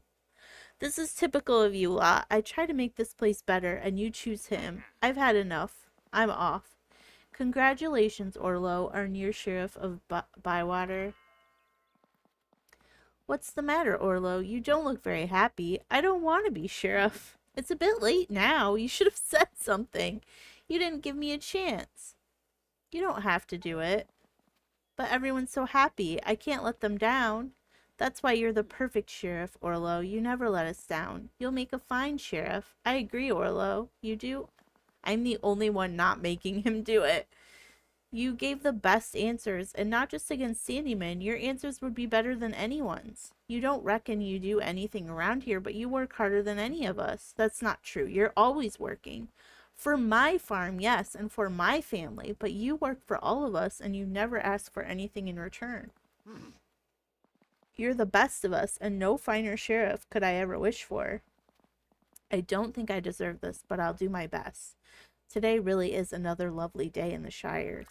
This is typical of you lot. I try to make this place better, and you choose him. I've had enough. I'm off. Congratulations, Orlo, our near sheriff of Bywater. What's the matter, Orlo? You don't look very happy. I don't want to be sheriff. It's a bit late now. You should have said something. You didn't give me a chance. You don't have to do it. But everyone's so happy. I can't let them down. That's why you're the perfect sheriff, Orlo. You never let us down. You'll make a fine sheriff. I agree, Orlo. You do? I'm the only one not making him do it. You gave the best answers, and not just against Sandyman. Your answers would be better than anyone's. You don't reckon you do anything around here, but you work harder than any of us. That's not true. You're always working. For my farm, yes, and for my family, but you work for all of us, and you never ask for anything in return. You're the best of us, and no finer sheriff could I ever wish for. I don't think I deserve this, but I'll do my best. Today really is another lovely day in the Shire.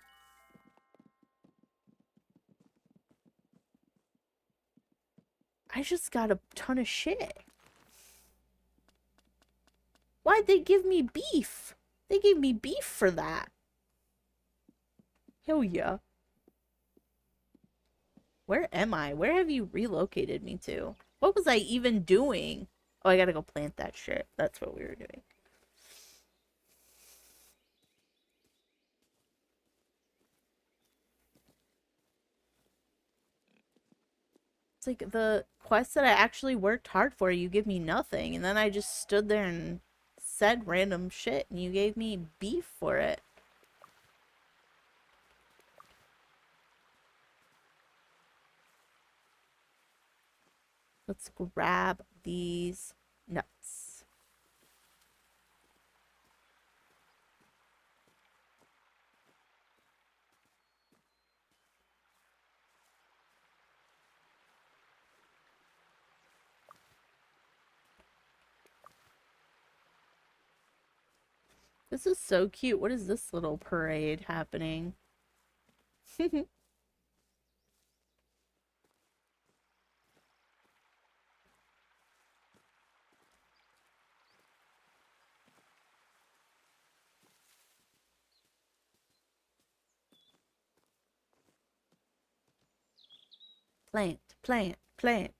I just got a ton of shit. Why'd they give me beef? They gave me beef for that. Hell yeah. Where am I? Where have you relocated me to? What was I even doing? Oh, I gotta go plant that shit. That's what we were doing. It's like the quest that I actually worked hard for, you give me nothing. And then I just stood there and said random shit and you gave me beef for it. Let's grab these nuts. This is so cute. What is this little parade happening? Plant, plant, plant.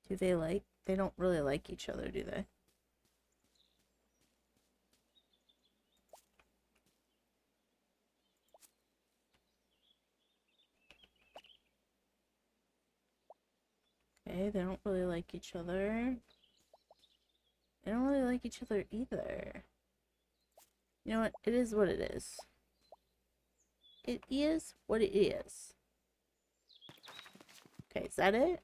Do they like? They don't really like each other, do they? Okay, they don't really like each other. They don't really like each other either. You know what? It is what it is. It is what it is. Okay, is that it?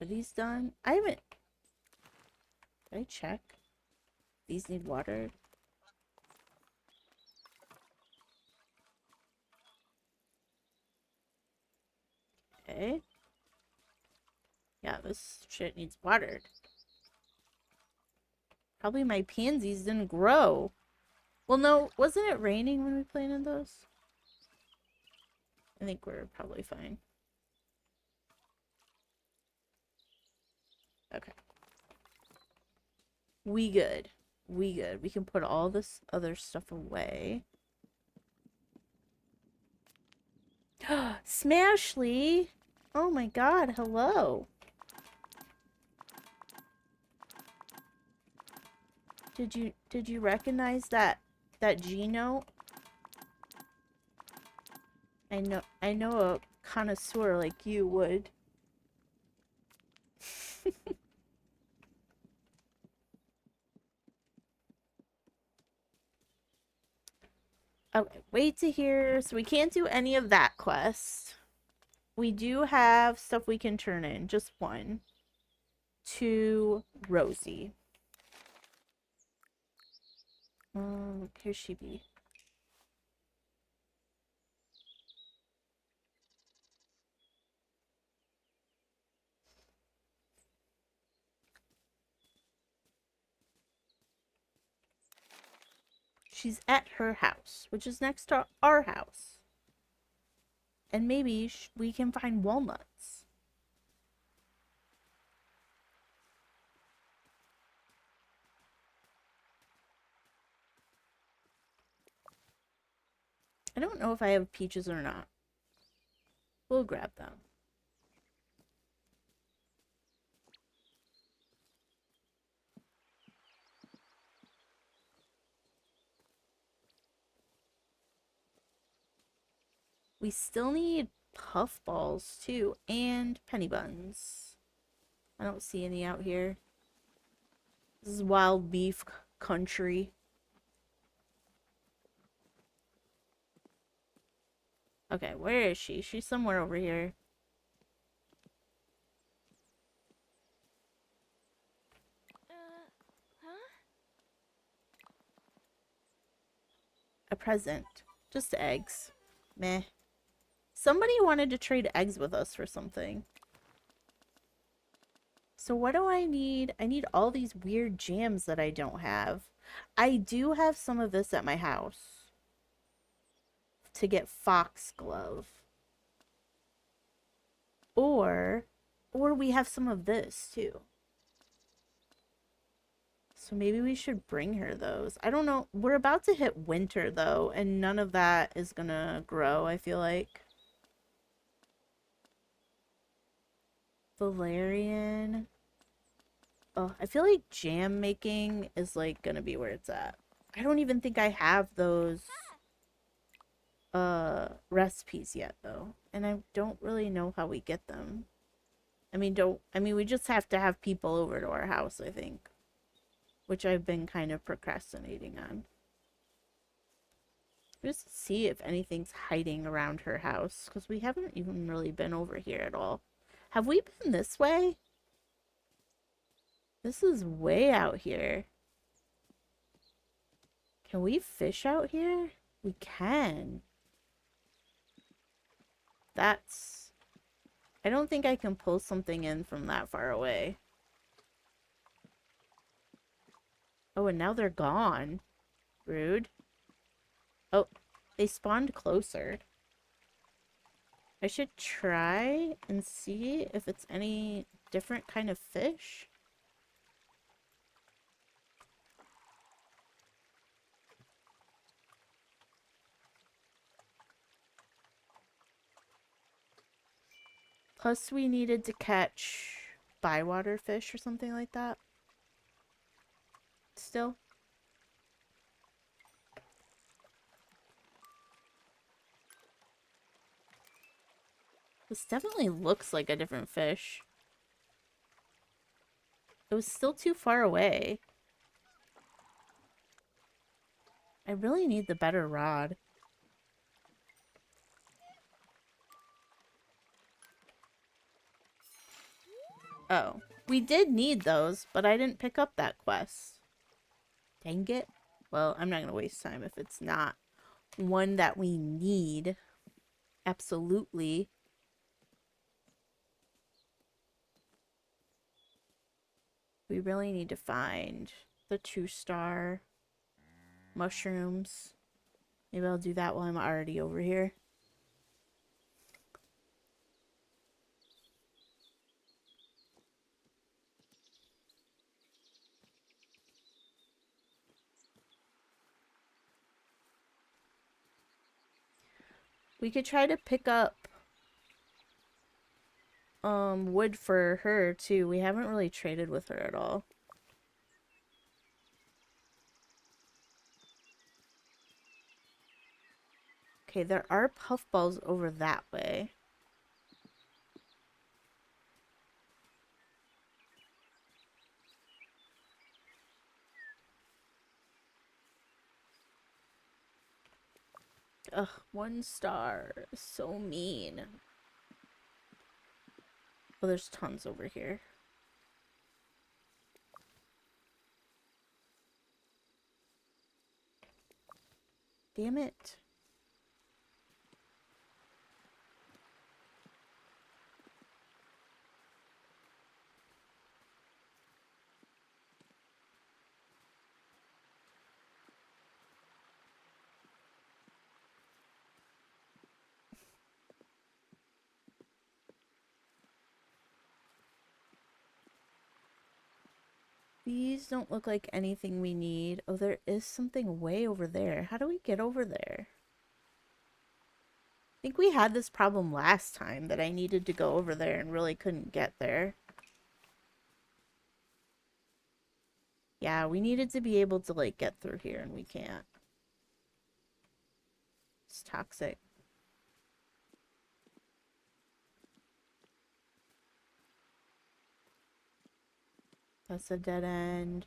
Are these done? I haven't... Did I check? These need water. Okay. Yeah, this shit needs watered. Probably my pansies didn't grow. Well, no, wasn't it raining when we planted those? I think we're probably fine. Okay. We good. We good. We can put all this other stuff away. Smashly! Oh my god, hello. Did you recognize that G note? I know a connoisseur like you would. Okay, wait to hear. So we can't do any of that quest. We do have stuff we can turn in. Just one. To Rosie. Here she be. She's at her house, which is next to our house. And maybe we can find walnuts. I don't know if I have peaches or not. We'll grab them. We still need puffballs too, and penny buns. I don't see any out here. This is wild beef country. Okay, where is she? She's somewhere over here. A present. Just eggs. Meh. Somebody wanted to trade eggs with us for something. So what do I need? I need all these weird jams that I don't have. I do have some of this at my house. To get foxglove. Or we have some of this too. So maybe we should bring her those. I don't know. We're about to hit winter though, and none of that is gonna grow, I feel like. Valerian. Oh, I feel like jam making is like gonna be where it's at. I don't even think I have those recipes yet though. And I don't really know how we get them. We just have to have people over to our house, I think. Which I've been kind of procrastinating on. Just see if anything's hiding around her house, because we haven't even really been over here at all. Have we been this way? This is way out here. Can we fish out here? We can. That's... I don't think I can pull something in from that far away. Oh, and now they're gone. Rude. Oh, they spawned closer. I should try and see if it's any different kind of fish. Plus, we needed to catch bywater fish or something like that. Still. This definitely looks like a different fish. It was still too far away. I really need the better rod. Oh, we did need those, but I didn't pick up that quest. Dang it. Well, I'm not going to waste time if it's not one that we need. Absolutely. We really need to find the 2-star mushrooms. Maybe I'll do that while I'm already over here. We could try to pick up wood for her too. We haven't really traded with her at all. Okay, there are puffballs over that way. Ugh, 1 star. So mean. Oh, there's tons over here. Damn it. These don't look like anything we need. Oh, there is something way over there. How do we get over there? I think we had this problem last time that I needed to go over there and really couldn't get there. Yeah, we needed to be able to, like, get through here and we can't. It's toxic. That's a dead end.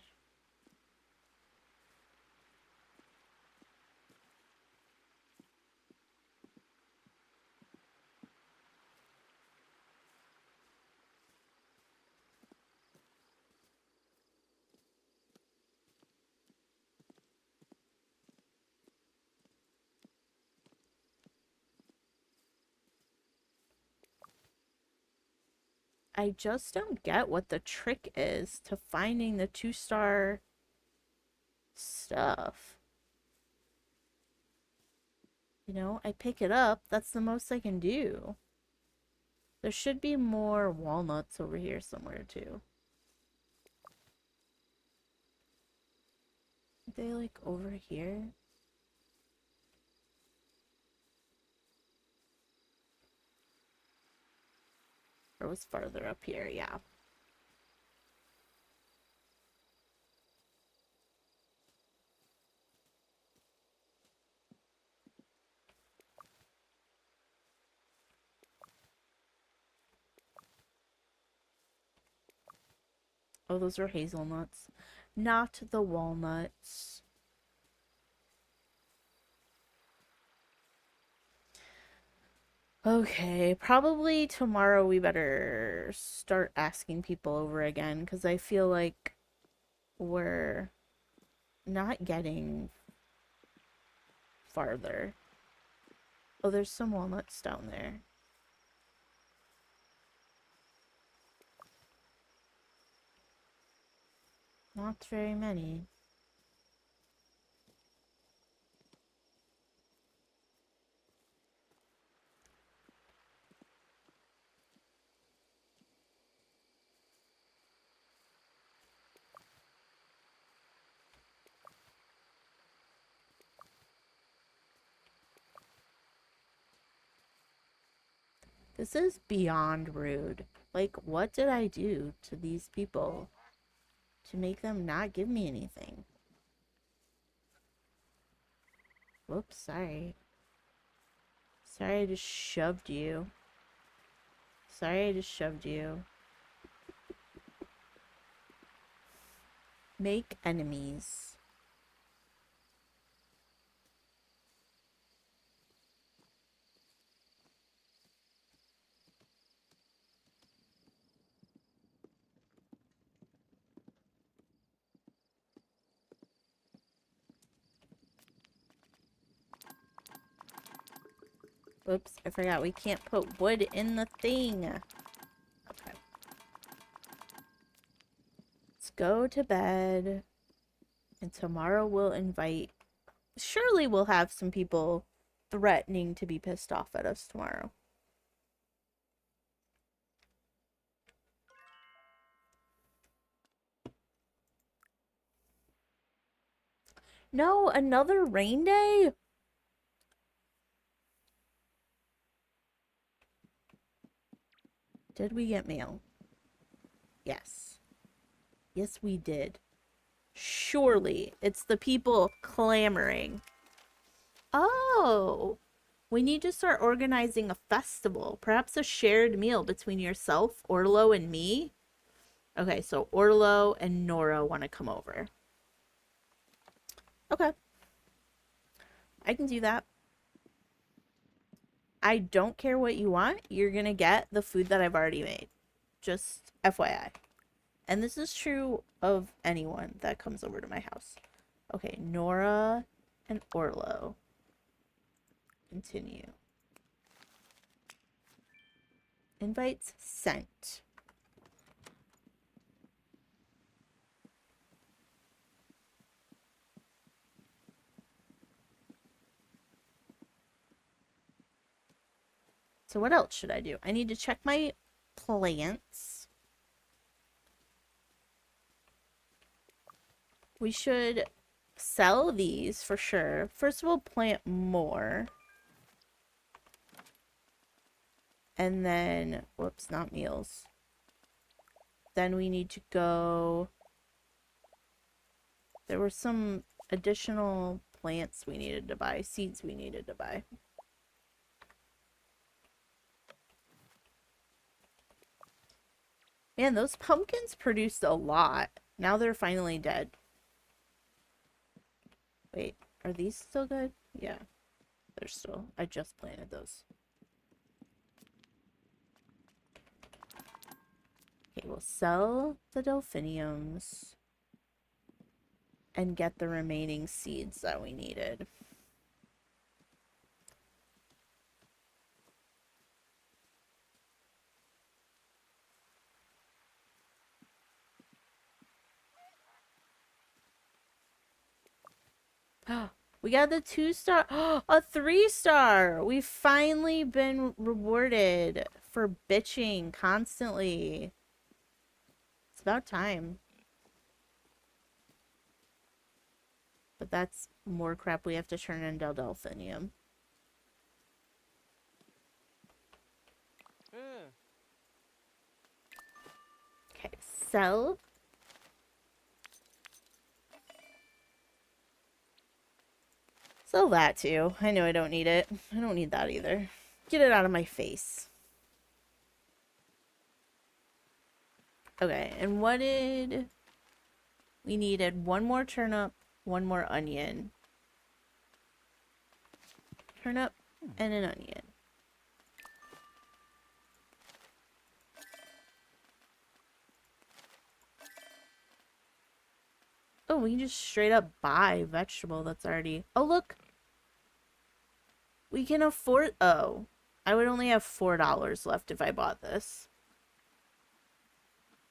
I just don't get what the trick is to finding the 2-star stuff. You know, I pick it up. That's the most I can do. There should be more walnuts over here somewhere, too. Are they, like, over here? Or was farther up here? Yeah. Oh, those are hazelnuts. Not the walnuts. Okay, probably tomorrow we better start asking people over again because I feel like we're not getting farther. Oh, there's some walnuts down there. Not very many. This is beyond rude. Like, what did I do to these people to make them not give me anything? Whoops, sorry. Sorry I just shoved you. Sorry I just shoved you. Make enemies. Whoops, I forgot we can't put wood in the thing. Okay. Let's go to bed. And tomorrow we'll invite... Surely we'll have some people threatening to be pissed off at us tomorrow. No, another rain day? Did we get mail? Yes. Yes, we did. Surely it's the people clamoring. Oh, we need to start organizing a festival. Perhaps a shared meal between yourself, Orlo, and me. Okay, so Orlo and Nora want to come over. Okay. I can do that. I don't care what you want. You're going to get the food that I've already made. Just FYI. And this is true of anyone that comes over to my house. Okay, Nora and Orlo. Continue. Invites sent. So what else should I do? I need to check my plants. We should sell these for sure. First of all, plant more. And then, whoops, not meals. Then we need to go... There were some additional plants we needed to buy, seeds we needed to buy. Man, those pumpkins produced a lot. Now they're finally dead. Wait, are these still good? Yeah, they're still... I just planted those. Okay, we'll sell the delphiniums and get the remaining seeds that we needed. We got the 2-star, a 3-star. We've finally been rewarded for bitching constantly. It's about time. But that's more crap we have to turn into delphinium. Okay, sell. Sell that too. I know I don't need it. I don't need that either. Get it out of my face. Okay, and what did... We needed one more turnip, one more onion. Turnip and an onion. Oh, we can just straight up buy vegetable that's already... Oh, look! We can afford. Oh, I would only have $4 left if I bought this.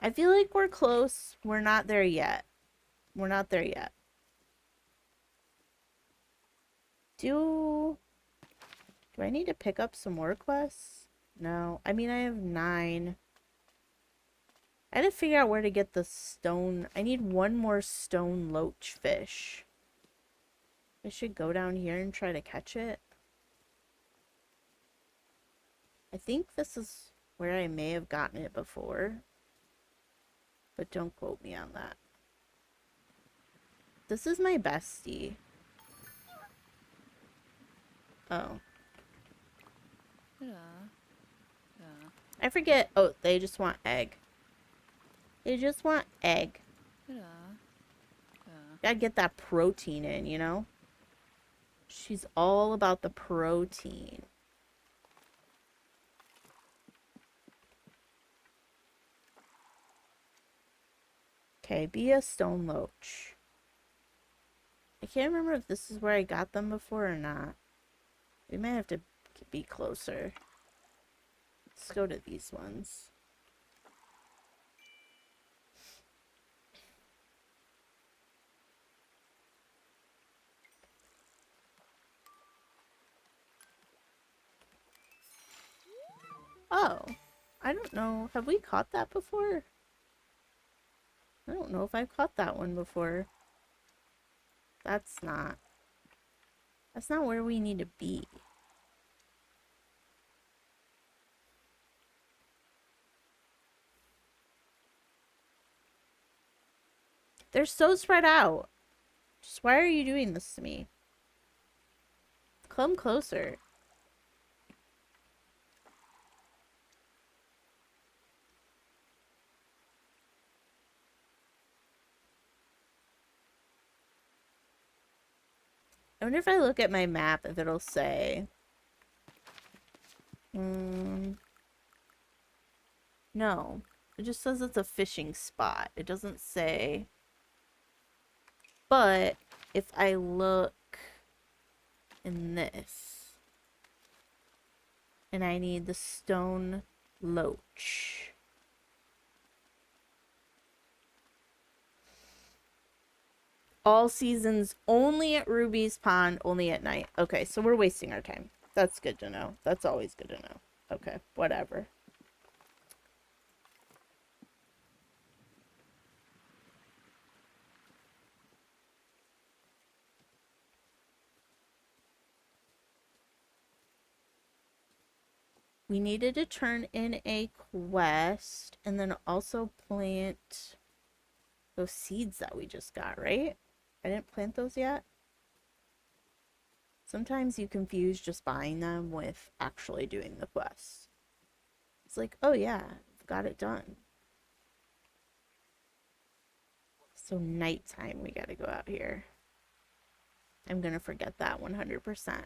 I feel like we're close. We're not there yet. We're not there yet. Do I need to pick up some more quests? No. I mean, I have 9. I had to figure out where to get the stone. I need one more stone loach fish. I should go down here and try to catch it. I think this is where I may have gotten it before. But don't quote me on that. This is my bestie. Oh. I forget. Oh, they just want egg. They just want egg. Gotta get that protein in, you know? She's all about the protein. Okay, be a stone loach. I can't remember if this is where I got them before or not. We might have to be closer. Let's go to these ones. Oh, I don't know. Have we caught that before? I don't know if I've caught that one before. That's not where we need to be. They're so spread out. Just why are you doing this to me? Come closer. I wonder if I look at my map if it'll say. No. It just says it's a fishing spot. It doesn't say. But if I look in this, and I need the stone loach. All seasons, only at Ruby's Pond, only at night. Okay, so we're wasting our time. That's good to know. That's always good to know. Okay, whatever. We needed to turn in a quest and then also plant those seeds that we just got, right? I didn't plant those yet. Sometimes you confuse just buying them with actually doing the quest. It's like, oh yeah, I've got it done. So nighttime, we gotta go out here. I'm gonna forget that 100%.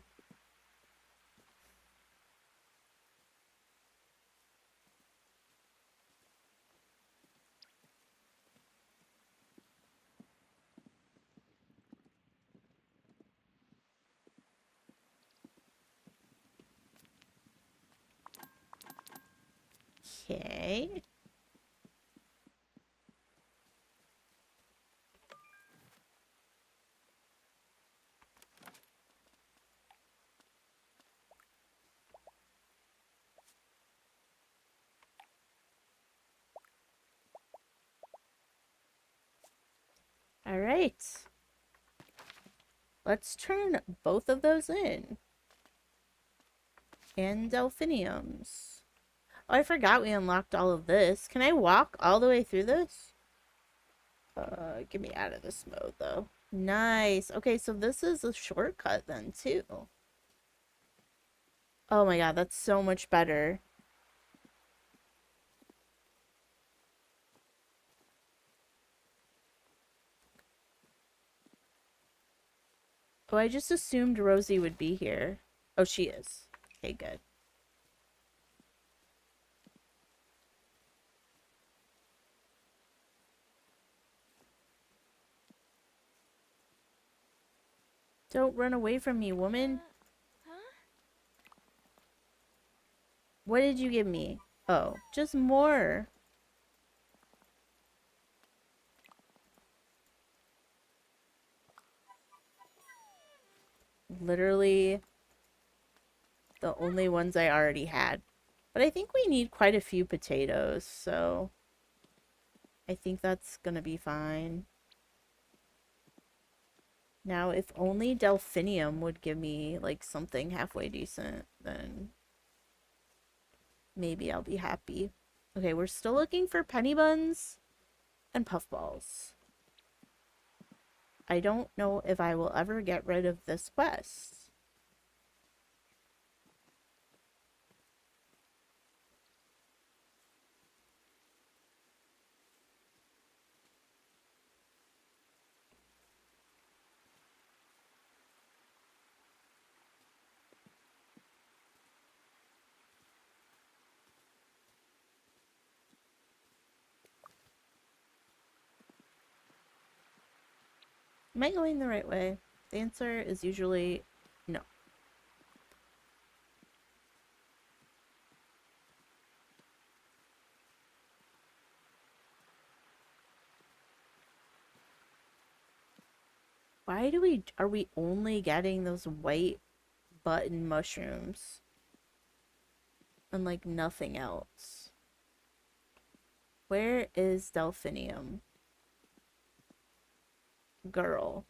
Okay. All right. Let's turn both of those in. And delphiniums. Oh, I forgot we unlocked all of this. Can I walk all the way through this? Get me out of this mode, though. Nice. Okay, so this is a shortcut then, too. Oh my god, that's so much better. Oh, I just assumed Rosie would be here. Oh, she is. Okay, good. Don't run away from me, woman. Huh? What did you give me? Oh, just more. Literally the only ones I already had. But I think we need quite a few potatoes, so I think that's gonna be fine. Now, if only delphinium would give me like something halfway decent, then maybe I'll be happy. Okay, we're still looking for penny buns and puffballs. I don't know if I will ever get rid of this quest. Am I going the right way? The answer is usually no. Why are we only getting those white button mushrooms and like nothing else? Where is delphinium? Girl.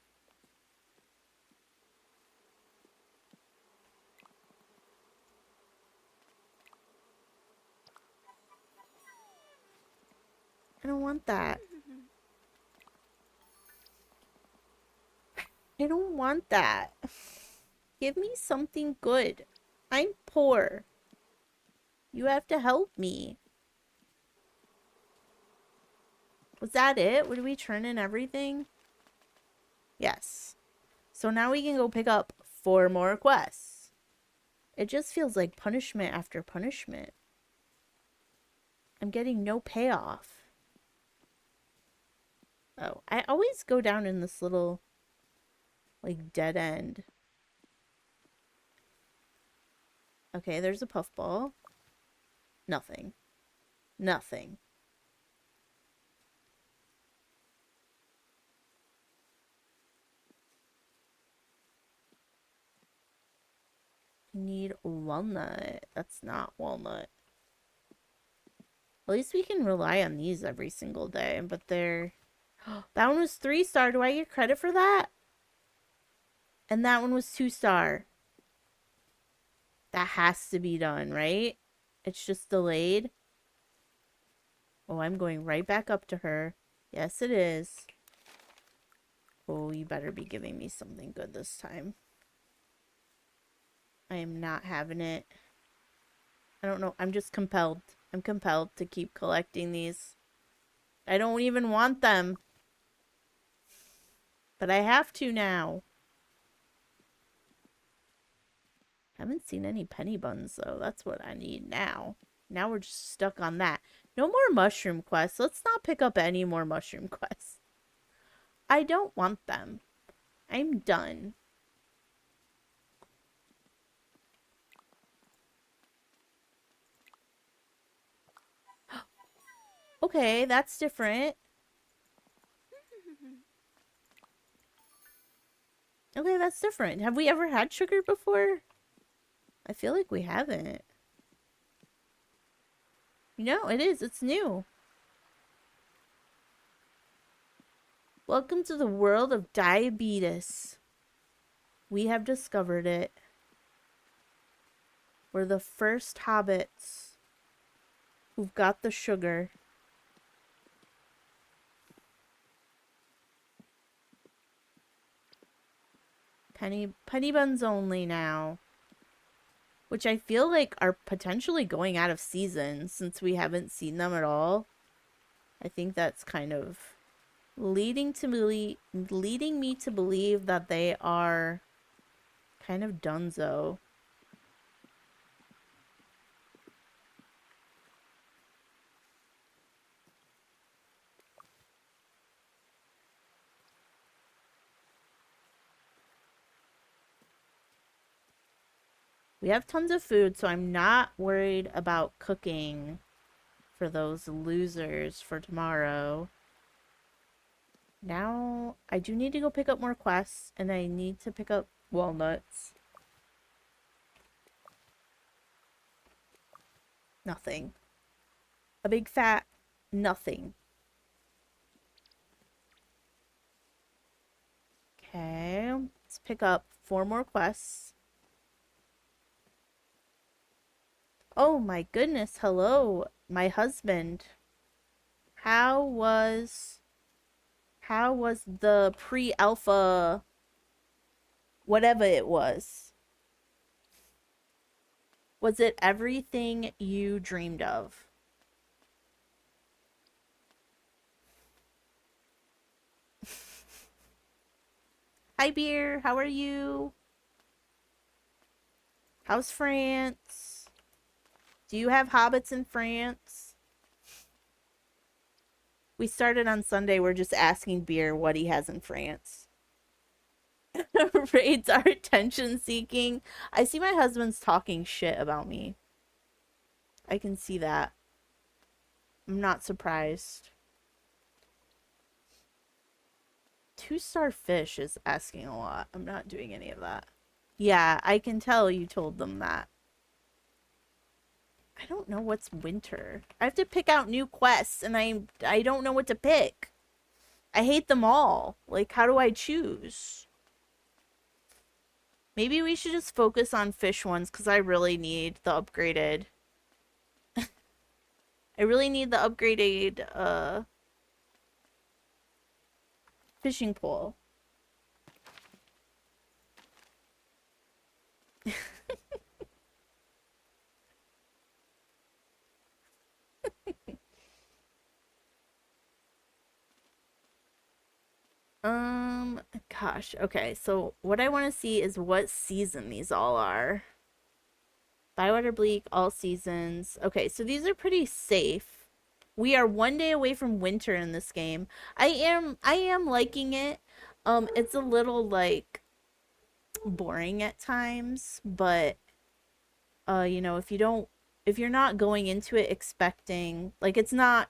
I don't want that. I don't want that. Give me something good. I'm poor. You have to help me. Was that it? Would we turn in everything? Yes. So now we can go pick up 4 more quests. It just feels like punishment after punishment. I'm getting no payoff. Oh, I always go down in this little, like, dead end. Okay, there's a puffball. Nothing. Nothing. I need walnut. That's not walnut. At least we can rely on these every single day, but they're... That one was 3-star. Do I get credit for that? And that one was 2-star. That has to be done, right? It's just delayed. Oh, I'm going right back up to her. Yes, it is. Oh, you better be giving me something good this time. I am not having it. I don't know. I'm just compelled. I'm compelled to keep collecting these. I don't even want them. But I have to now. Haven't seen any penny buns, though. That's what I need now. Now we're just stuck on that. No more mushroom quests. Let's not pick up any more mushroom quests. I don't want them. I'm done. Okay, that's different. Okay, that's different. Have we ever had sugar before? I feel like we haven't. No, it is. It's new. Welcome to the world of diabetes. We have discovered it. We're the first hobbits who've got the sugar. Penny buns only now. Which I feel like are potentially going out of season since we haven't seen them at all. I think that's kind of leading me to believe that they are kind of donezo. We have tons of food, so I'm not worried about cooking for those losers for tomorrow. Now, I do need to go pick up more quests, and I need to pick up walnuts. Nothing. A big fat nothing. Okay, let's pick up 4 more quests. Oh my goodness, hello, my husband. How was how was the pre-alpha whatever it was? Was it everything you dreamed of? Hi Beer, how are you? How's France? Do you have hobbits in France? We started on Sunday. We're just asking Beer what he has in France. Raids are attention seeking. I see my husband's talking shit about me. I can see that. I'm not surprised. 2-star fish is asking a lot. I'm not doing any of that. Yeah, I can tell you told them that. I don't know what's winter. I have to pick out new quests and I don't know what to pick. I hate them all. Like, how do I choose? Maybe we should just focus on fish ones because I really need the upgraded. I really need the upgraded fishing pole. Gosh. Okay, so what I want to see is what season these all are. Bywater Bleak, all seasons. Okay, so these are pretty safe. We are 1 day away from winter in this game. I am liking it. It's a little like boring at times, but if you're not going into it expecting like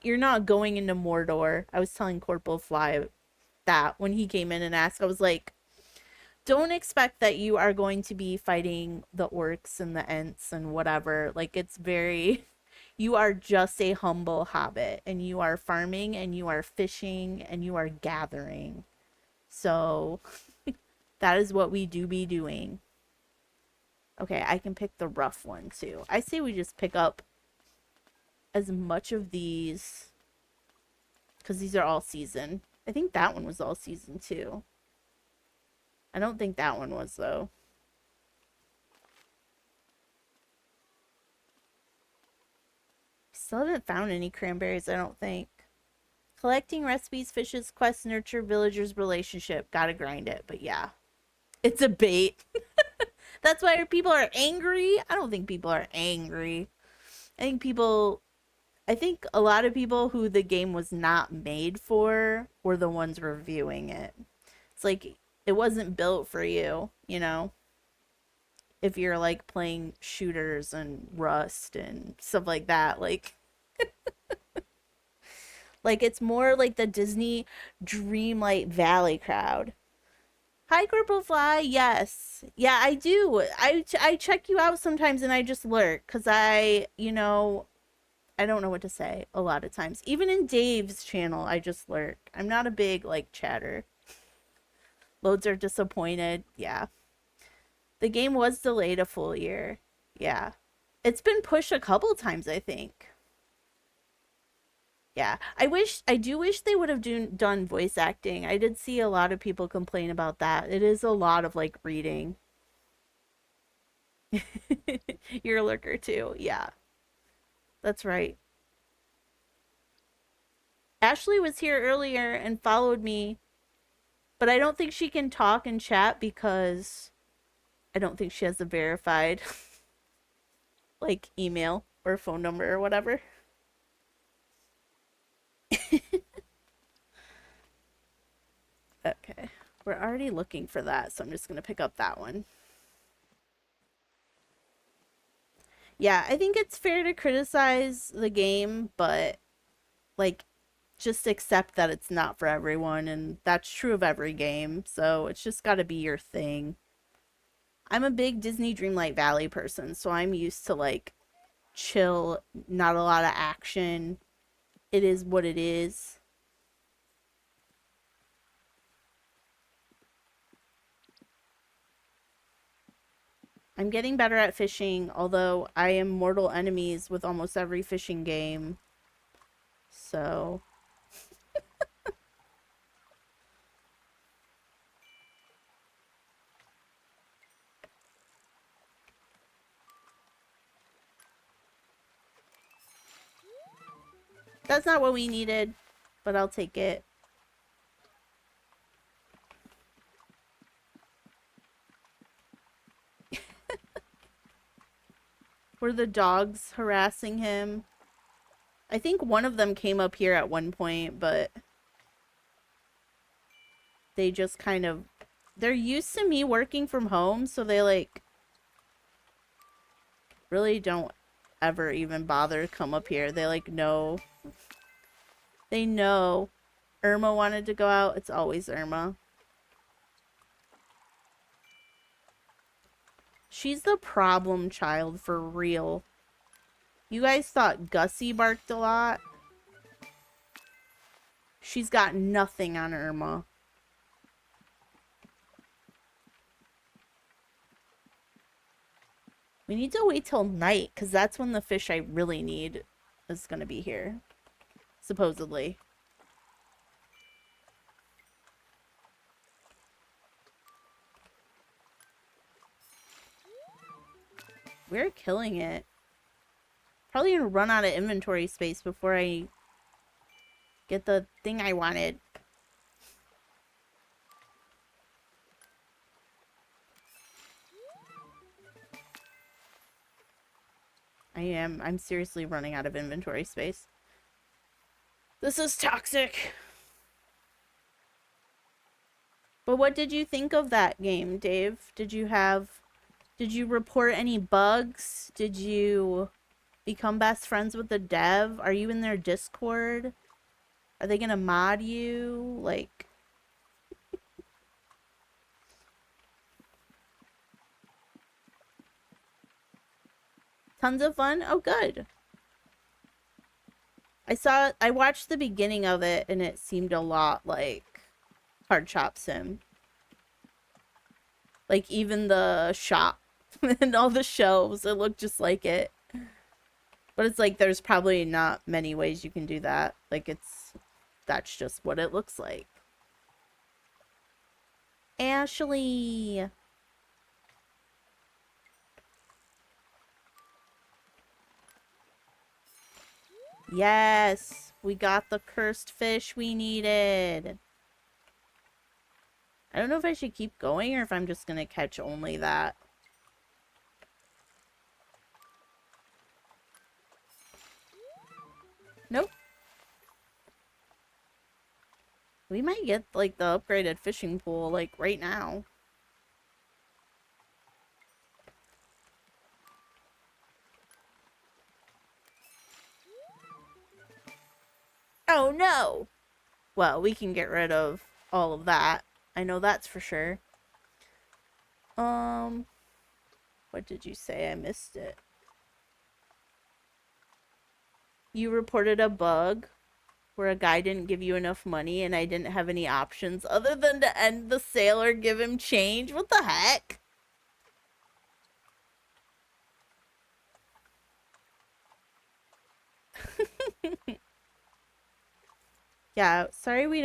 you're not going into Mordor. I was telling Corporal Fly that when he came in and asked, I was like, don't expect that you are going to be fighting the orcs and the ents and whatever. Like, it's very, you are just a humble hobbit and you are farming and you are fishing and you are gathering. So that is what we do be doing. Okay, I can pick the rough one too. I say we just pick up as much of these because these are all season. I think that one was all season too. I don't think that one was though. Still haven't found any cranberries, I don't think. Collecting recipes, fishes, quests, nurture, villagers, relationship. Gotta grind it, but yeah. It's a bait. That's why people are angry. I don't think people are angry. I think I think a lot of people who the game was not made for were the ones reviewing it. It's like it wasn't built for you, you know? If you're like playing shooters and Rust and stuff like that, like it's more like the Disney Dreamlight Valley crowd. Hi, Purple Fly. Yes. Yeah, I do. I check you out sometimes and I just lurk because I don't know what to say a lot of times. Even in Dave's channel, I just lurk. I'm not a big, like, chatter. Loads are disappointed. Yeah. The game was delayed a full year. Yeah. It's been pushed a couple times, I think. Yeah. I do wish they would have done voice acting. I did see a lot of people complain about that. It is a lot of, like, reading. You're a lurker, too. Yeah. That's right. Ashley was here earlier and followed me, but I don't think she can talk and chat because I don't think she has a verified like email or phone number or whatever. Okay. We're already looking for that, so I'm just going to pick up that one. Yeah, I think it's fair to criticize the game, but like just accept that it's not for everyone, and that's true of every game. So it's just got to be your thing. I'm a big Disney Dreamlight Valley person, so I'm used to like chill, not a lot of action. It is what it is. I'm getting better at fishing, although I am mortal enemies with almost every fishing game. So, that's not what we needed, but I'll take it. Were the dogs harassing him? I think one of them came up here at one point, but they just kind of they're used to me working from home, so they like really don't ever even bother to come up here. They like know. They know Irma wanted to go out. It's always Irma. She's the problem child for real. You guys thought Gussie barked a lot? She's got nothing on Irma. We need to wait till night, because that's when the fish I really need is going to be here. Supposedly. We're killing it. Probably going to run out of inventory space before I get the thing I wanted. I'm seriously running out of inventory space. This is toxic. But what did you think of that game, Dave? Did you report any bugs? Did you become best friends with the dev? Are you in their Discord? Are they gonna mod you? Like, tons of fun? Oh, good. I watched the beginning of it and it seemed a lot like Hard Chop Sim. Like, even the shop and all the shelves, it looked just like it. But it's like, there's probably not many ways you can do that. Like, that's just what it looks like. Ashley! Yes! We got the cursed fish we needed. I don't know if I should keep going or if I'm just gonna catch only that. Nope. We might get, like, the upgraded fishing pool, like, right now. Oh, no! Well, we can get rid of all of that. I know that's for sure. What did you say? I missed it. You reported a bug where a guy didn't give you enough money and I didn't have any options other than to end the sale or give him change? What the heck? Yeah, sorry we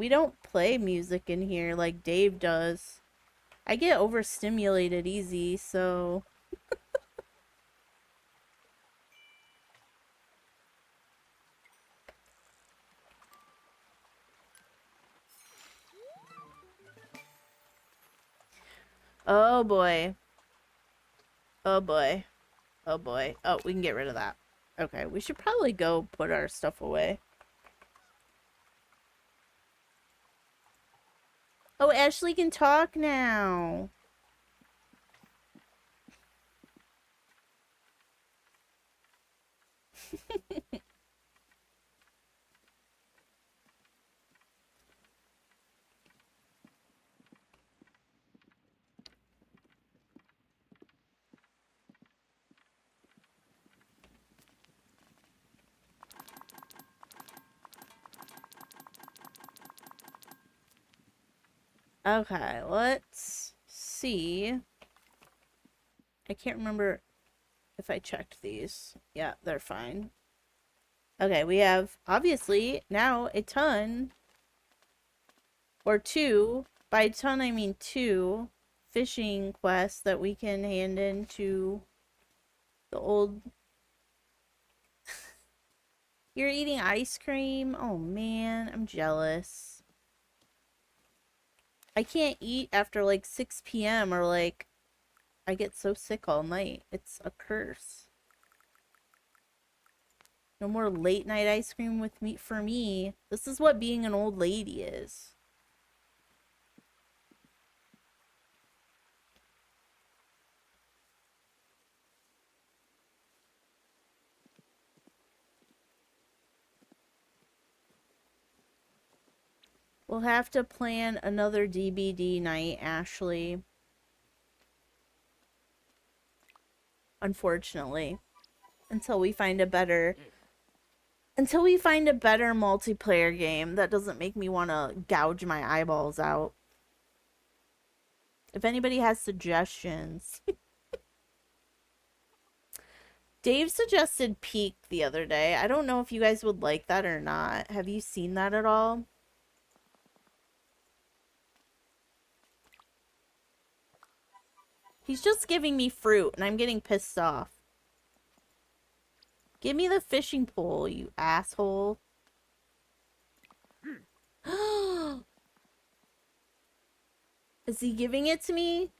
don't play music in here like Dave does. I get overstimulated easy, so oh boy. Oh boy. Oh boy. Oh, we can get rid of that. Okay, we should probably go put our stuff away. Oh, Ashley can talk now. Okay, let's see. I can't remember if I checked these. Yeah, they're fine. Okay, we have obviously now a ton or two. By ton, I mean two fishing quests that we can hand in to the old. You're eating ice cream? Oh man, I'm jealous. I can't eat after like 6 p.m. or like I get so sick all night. It's a curse. No more late night ice cream with me for me. This is what being an old lady is. We'll have to plan another DBD night, Ashley. Unfortunately, until we find a better multiplayer game that doesn't make me want to gouge my eyeballs out. If anybody has suggestions. Dave suggested Peak the other day. I don't know if you guys would like that or not. Have you seen that at all? He's just giving me fruit and I'm getting pissed off. Give me the fishing pole, you asshole. Is he giving it to me?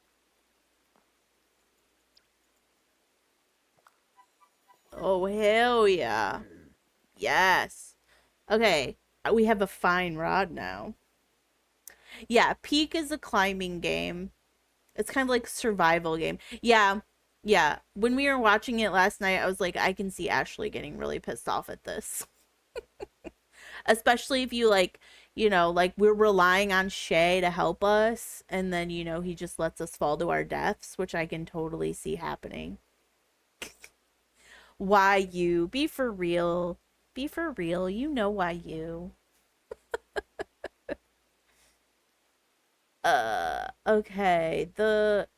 Oh, hell yeah. Yes. Okay, we have a fine rod now. Yeah, Peak is a climbing game. It's kind of like a survival game. Yeah, yeah. When we were watching it last night, I was like, I can see Ashley getting really pissed off at this. Especially if you like, like we're relying on Shay to help us, and then, he just lets us fall to our deaths, which I can totally see happening. Why you? Be for real. Be for real. You know why you. Okay. The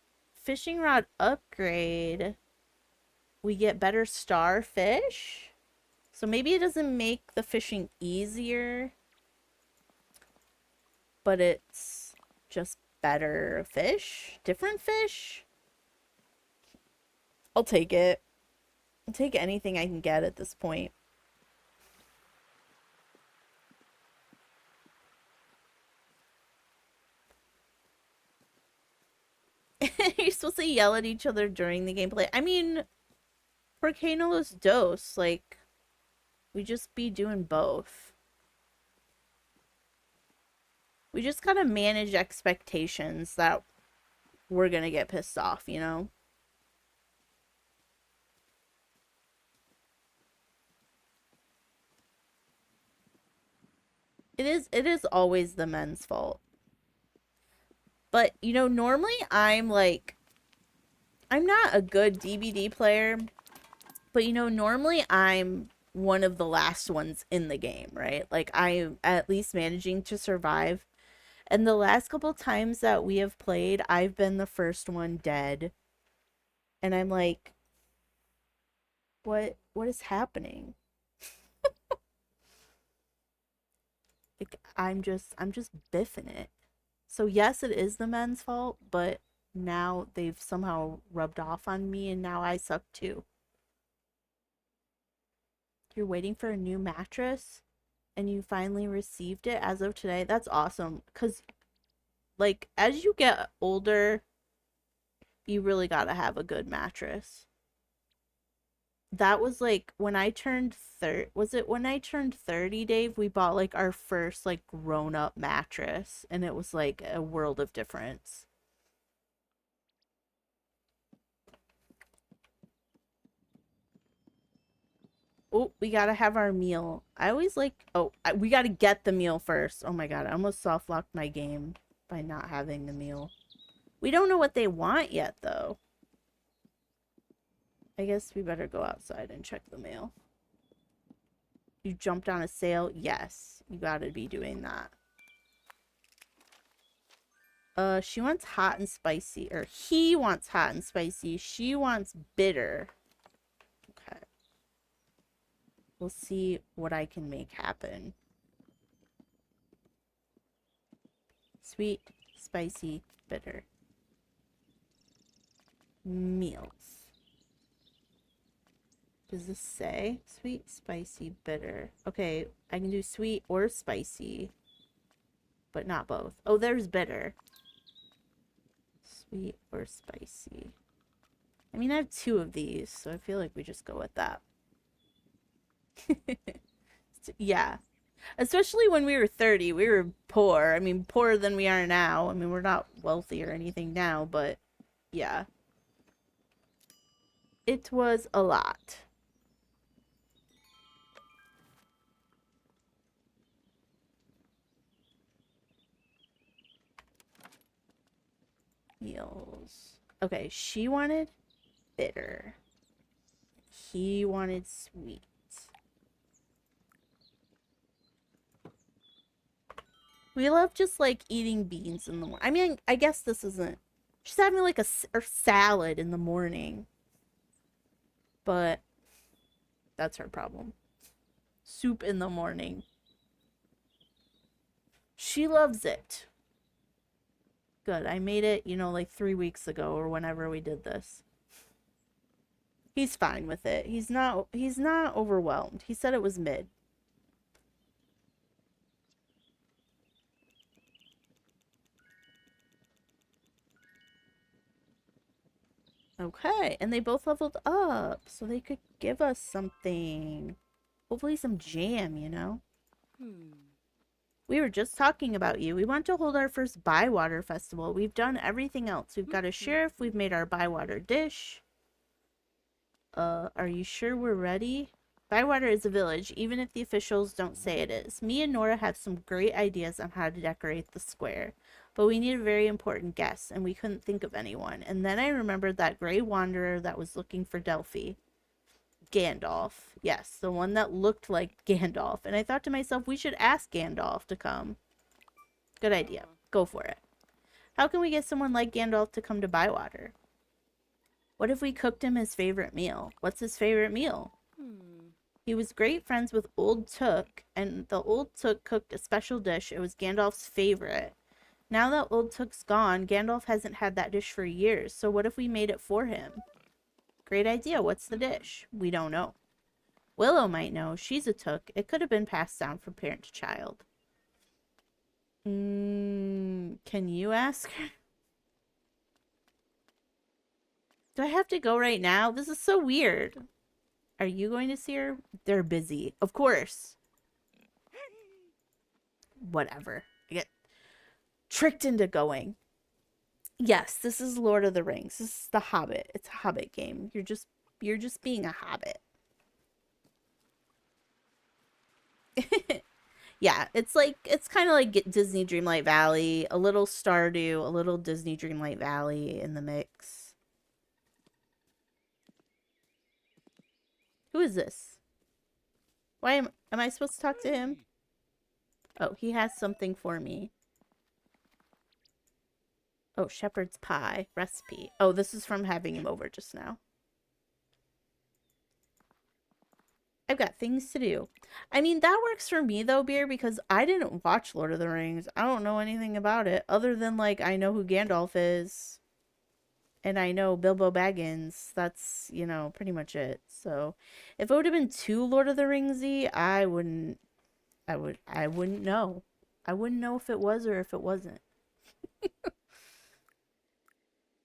fishing rod upgrade, we get better starfish. So maybe it doesn't make the fishing easier, but it's just better fish, different fish. I'll take it. I'll take anything I can get at this point. You're supposed to yell at each other during the gameplay. I mean, for Los Dos, like, we just be doing both. We just gotta manage expectations that we're gonna get pissed off, It is always the men's fault. But, normally I'm not a good DBD player, but normally I'm one of the last ones in the game, right? Like I'm at least managing to survive. And the last couple times that we have played, I've been the first one dead. And I'm like, what is happening? Like I'm just biffing it. So yes, it is the men's fault, but now they've somehow rubbed off on me and now I suck too. You're waiting for a new mattress and you finally received it as of today. That's awesome. Cause like as you get older, you really gotta have a good mattress. That was like when I turned 30. Was it when I turned 30, Dave? We bought like our first like grown up mattress and it was like a world of difference. Oh, we gotta have our meal. I always like. Oh, we gotta get the meal first. Oh my god, I almost soft locked my game by not having the meal. We don't know what they want yet, though. I guess we better go outside and check the mail. You jumped on a sale? Yes, you gotta be doing that. She wants hot and spicy, or he wants hot and spicy. She wants bitter. Okay. We'll see what I can make happen. Sweet, spicy, bitter. Meals. Does this say? Sweet, spicy, bitter. Okay, I can do sweet or spicy, but not both. Oh, there's bitter. Sweet or spicy. I mean, I have 2 of these, so I feel like we just go with that. Yeah. Especially when we were 30, we were poor. I mean, poorer than we are now. I mean, we're not wealthy or anything now, but yeah. It was a lot. Meals. Okay, she wanted bitter. He wanted sweet. We love just like eating beans in the morning. I mean, I guess this isn't. She's having like a salad in the morning, but that's her problem. Soup in the morning. She loves it. Good. I made it, like 3 weeks ago or whenever we did this. He's fine with it. He's not overwhelmed. He said it was mid. Okay, and they both leveled up, so they could give us something. Hopefully some jam. We were just talking about you. We want to hold our first Bywater festival. We've done everything else. We've got a sheriff. We've made our Bywater dish. Are you sure we're ready? Bywater is a village, even if the officials don't say it is. Me and Nora have some great ideas on how to decorate the square, but we need a very important guest, and we couldn't think of anyone. And then I remembered that gray wanderer that was looking for Delphi. Gandalf. Yes, the one that looked like Gandalf. And I thought to myself, we should ask Gandalf to come. Good idea. Go for it. How can we get someone like Gandalf to come to Bywater? What if we cooked him his favorite meal? What's his favorite meal? He was great friends with Old Took, and the Old Took cooked a special dish. It was Gandalf's favorite. Now that Old Took's gone, Gandalf hasn't had that dish for years, so what if we made it for him? Great idea. What's the dish? We don't know. Willow might know. She's a Took. It could have been passed down from parent to child. Can you ask her? Do I have to go right now? This is so weird. Are you going to see her? They're busy. Of course. Whatever. I get tricked into going. Yes, this is Lord of the Rings. This is The Hobbit. It's a Hobbit game. You're just being a hobbit. Yeah, it's kind of like Disney Dreamlight Valley, a little Stardew, a little Disney Dreamlight Valley in the mix. Who is this? Why am I supposed to talk to him? Oh, he has something for me. Oh, shepherd's pie recipe. Oh, this is from having him over just now. I've got things to do. I mean, that works for me though, Beer, because I didn't watch Lord of the Rings. I don't know anything about it other than like I know who Gandalf is and I know Bilbo Baggins. That's, pretty much it. So, if it would have been too Lord of the Ringsy, I wouldn't know. I wouldn't know if it was or if it wasn't.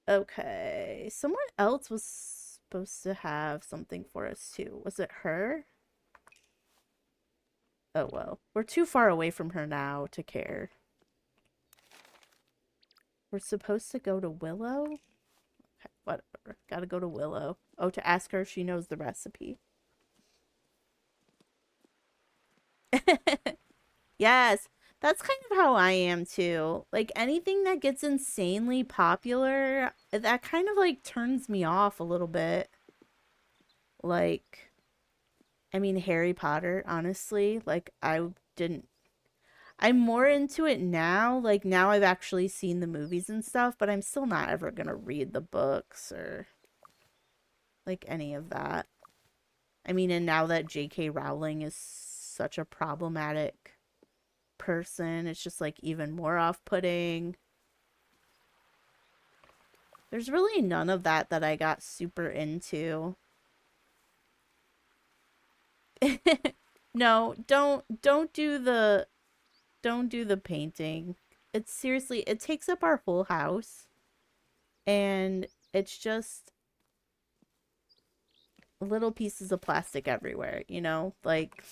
Okay, someone else was supposed to have something for us too. Was it her? Oh well, we're too far away from her now to care. We're supposed to go to Willow? Okay, whatever. Gotta go to Willow. Oh, to ask her if she knows the recipe. Yes, that's kind of how I am too. Like anything that gets insanely popular, that kind of like turns me off a little bit. Like, I mean, Harry Potter, honestly, like didn't I'm more into it now. Like now I've actually seen the movies and stuff, but I'm still not ever gonna read the books or like any of that. I mean, and now that J.K. Rowling is such a problematic person, it's just like even more off-putting. There's really none of that I got super into. No, don't do the painting. It's seriously, it takes up our whole house and it's just little pieces of plastic everywhere, you know? Like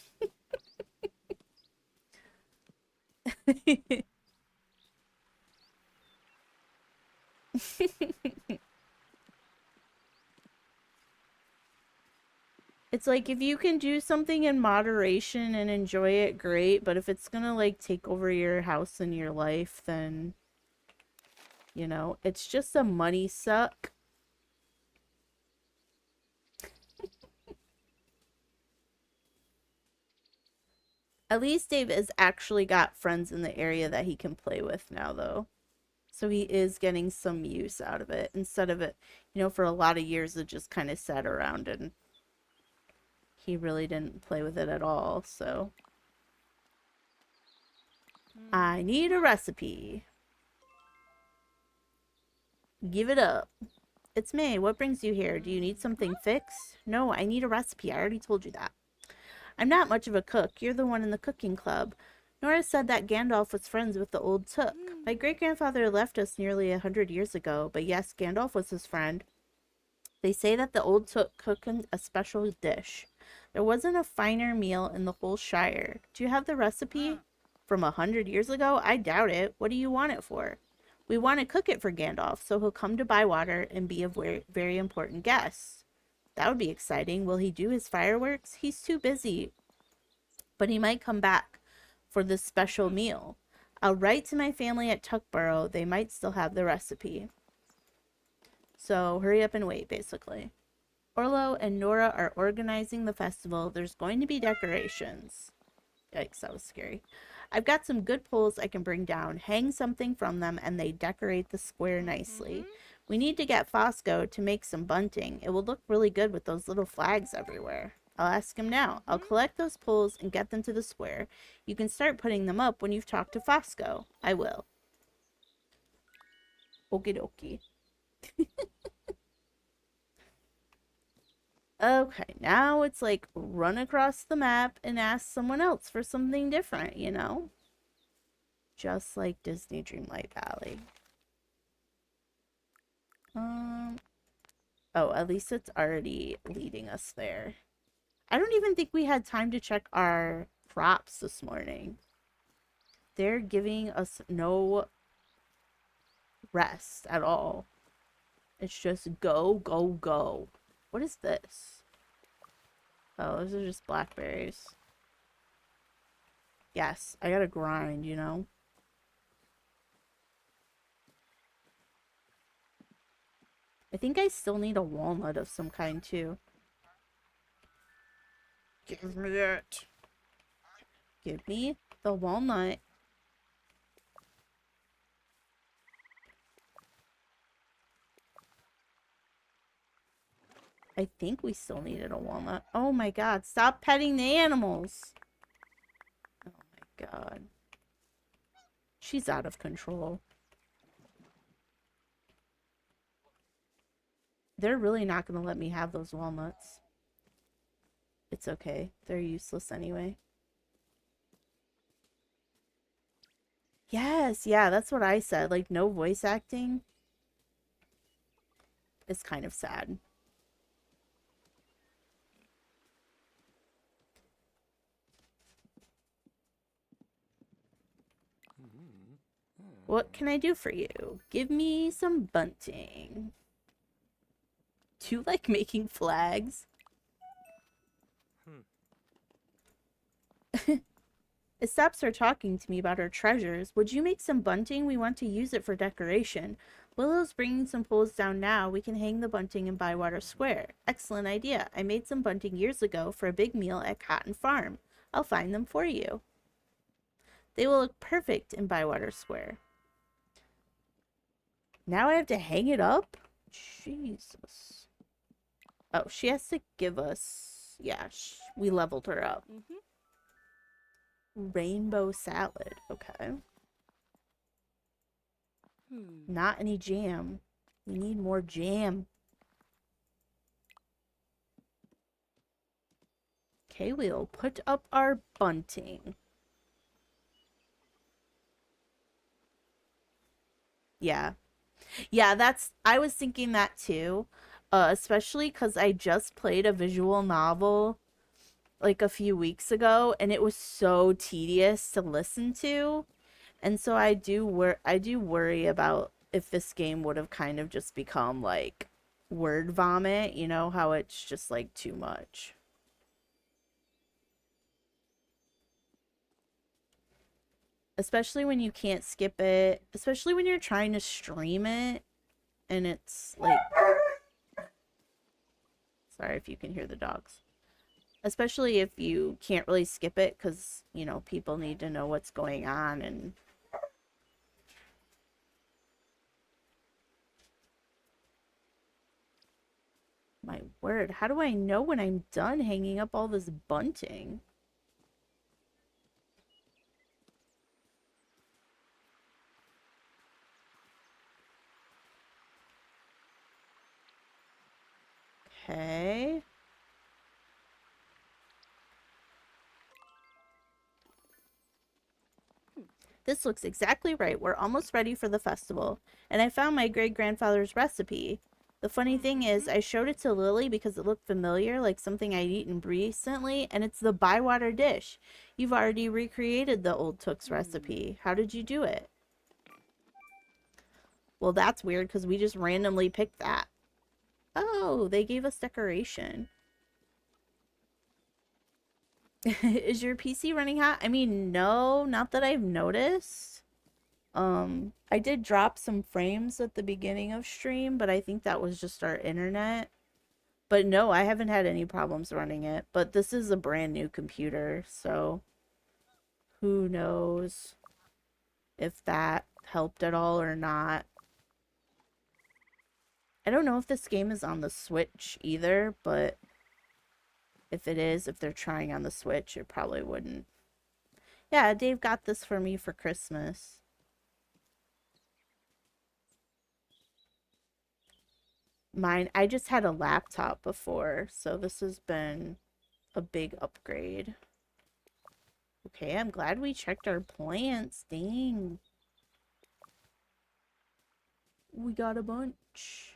it's like if you can do something in moderation and enjoy it, great, but if it's gonna like take over your house and your life, then you know, it's just a money suck. At least Dave has actually got friends in the area that he can play with now, though. So he is getting some use out of it instead of it, you know, for a lot of years it just kind of sat around and he really didn't play with it at all. So I need a recipe. Give it up. It's May. What brings you here? Do you need something fixed? No, I need a recipe. I already told you that. I'm not much of a cook. You're the one in the cooking club. Nora said that Gandalf was friends with the old Took. My great-grandfather left us nearly 100 years ago, but yes, Gandalf was his friend. They say that the old Took cooked a special dish. There wasn't a finer meal in the whole Shire. Do you have the recipe? From 100 years ago? I doubt it. What do you want it for? We want to cook it for Gandalf, so he'll come to Bywater and be a very, very important guest. That would be exciting. Will he do his fireworks? He's too busy, but he might come back for this special meal. I'll write to my family at Tuckborough. They might still have the recipe. So hurry up and wait, basically. Orlo and Nora are organizing the festival. There's going to be decorations. Yikes, that was scary. I've got some good poles I can bring down, hang something from them, and they decorate the square nicely. We need to get Fosco to make some bunting. It will look really good with those little flags everywhere. I'll ask him now. I'll collect those poles and get them to the square. You can start putting them up when you've talked to Fosco. I will. Okie dokie. Okay, now it's like run across the map and ask someone else for something different, you know? Just like Disney Dreamlight Valley. Oh, at least it's already leading us there. I don't even think we had time to check our crops this morning. They're giving us no rest at all. It's just go, go, go. What is this? Oh, those are just blackberries. Yes, I gotta grind, you know? I think I still need a walnut of some kind, too. Give me it. Give me the walnut. I think we still needed a walnut. Oh my god, stop petting the animals. Oh my god. She's out of control. They're really not going to let me have those walnuts. It's okay. They're useless anyway. Yes, yeah, that's what I said. Like, no voice acting is kind of sad. What can I do for you? Give me some bunting. Do you like making flags? It stops her talking to me about her treasures. Would you make some bunting? We want to use it for decoration. Willow's bringing some poles down now. We can hang the bunting in Bywater Square. Excellent idea. I made some bunting years ago for a big meal at Cotton Farm. I'll find them for you. They will look perfect in Bywater Square. Now I have to hang it up? Jesus. Oh, she has to give us... Yeah, we leveled her up. Rainbow salad. Okay. Not any jam. We need more jam. Okay, we'll put up our bunting. Yeah. Yeah, I was thinking that too. Especially because I just played a visual novel like a few weeks ago and it was so tedious to listen to. And so I do worry about if this game would have kind of just become like word vomit, you know, how it's just like too much. Especially when you can't skip it, especially when you're trying to stream it and it's like sorry if you can hear the dogs. Especially if you can't really skip it cuz, you know, people need to know what's going on and my word, how do I know when I'm done hanging up all this bunting? Okay. This looks exactly right. We're almost ready for the festival. And I found my great-grandfather's recipe. The funny thing is, I showed it to Lily because it looked familiar, like something I'd eaten recently, and it's the Bywater dish. You've already recreated the old Took's recipe. How did you do it? Well, that's weird because we just randomly picked that. Oh, they gave us decoration. Is your PC running hot? I mean, no, not that I've noticed. I did drop some frames at the beginning of stream, but I think that was just our internet. But no, I haven't had any problems running it. But this is a brand new computer, so who knows if that helped at all or not. I don't know if this game is on the Switch either, but if it is, if they're trying on the Switch, it probably wouldn't. Yeah, Dave got this for me for Christmas. Mine, I just had a laptop before, so this has been a big upgrade. Okay, I'm glad we checked our plants. Dang. We got a bunch.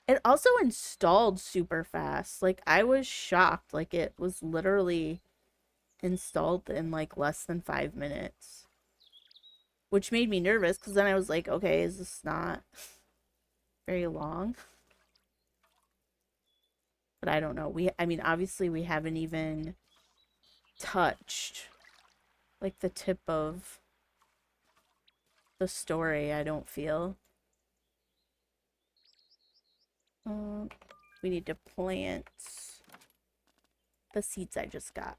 It also installed super fast. Like, I was shocked. Like, it was literally installed in, like, less than 5 minutes. Which made me nervous, because then I was like, okay, is this not very long? But I don't know. I mean, obviously we haven't even touched, like, the tip of the story, I don't feel. We need to plant the seeds I just got.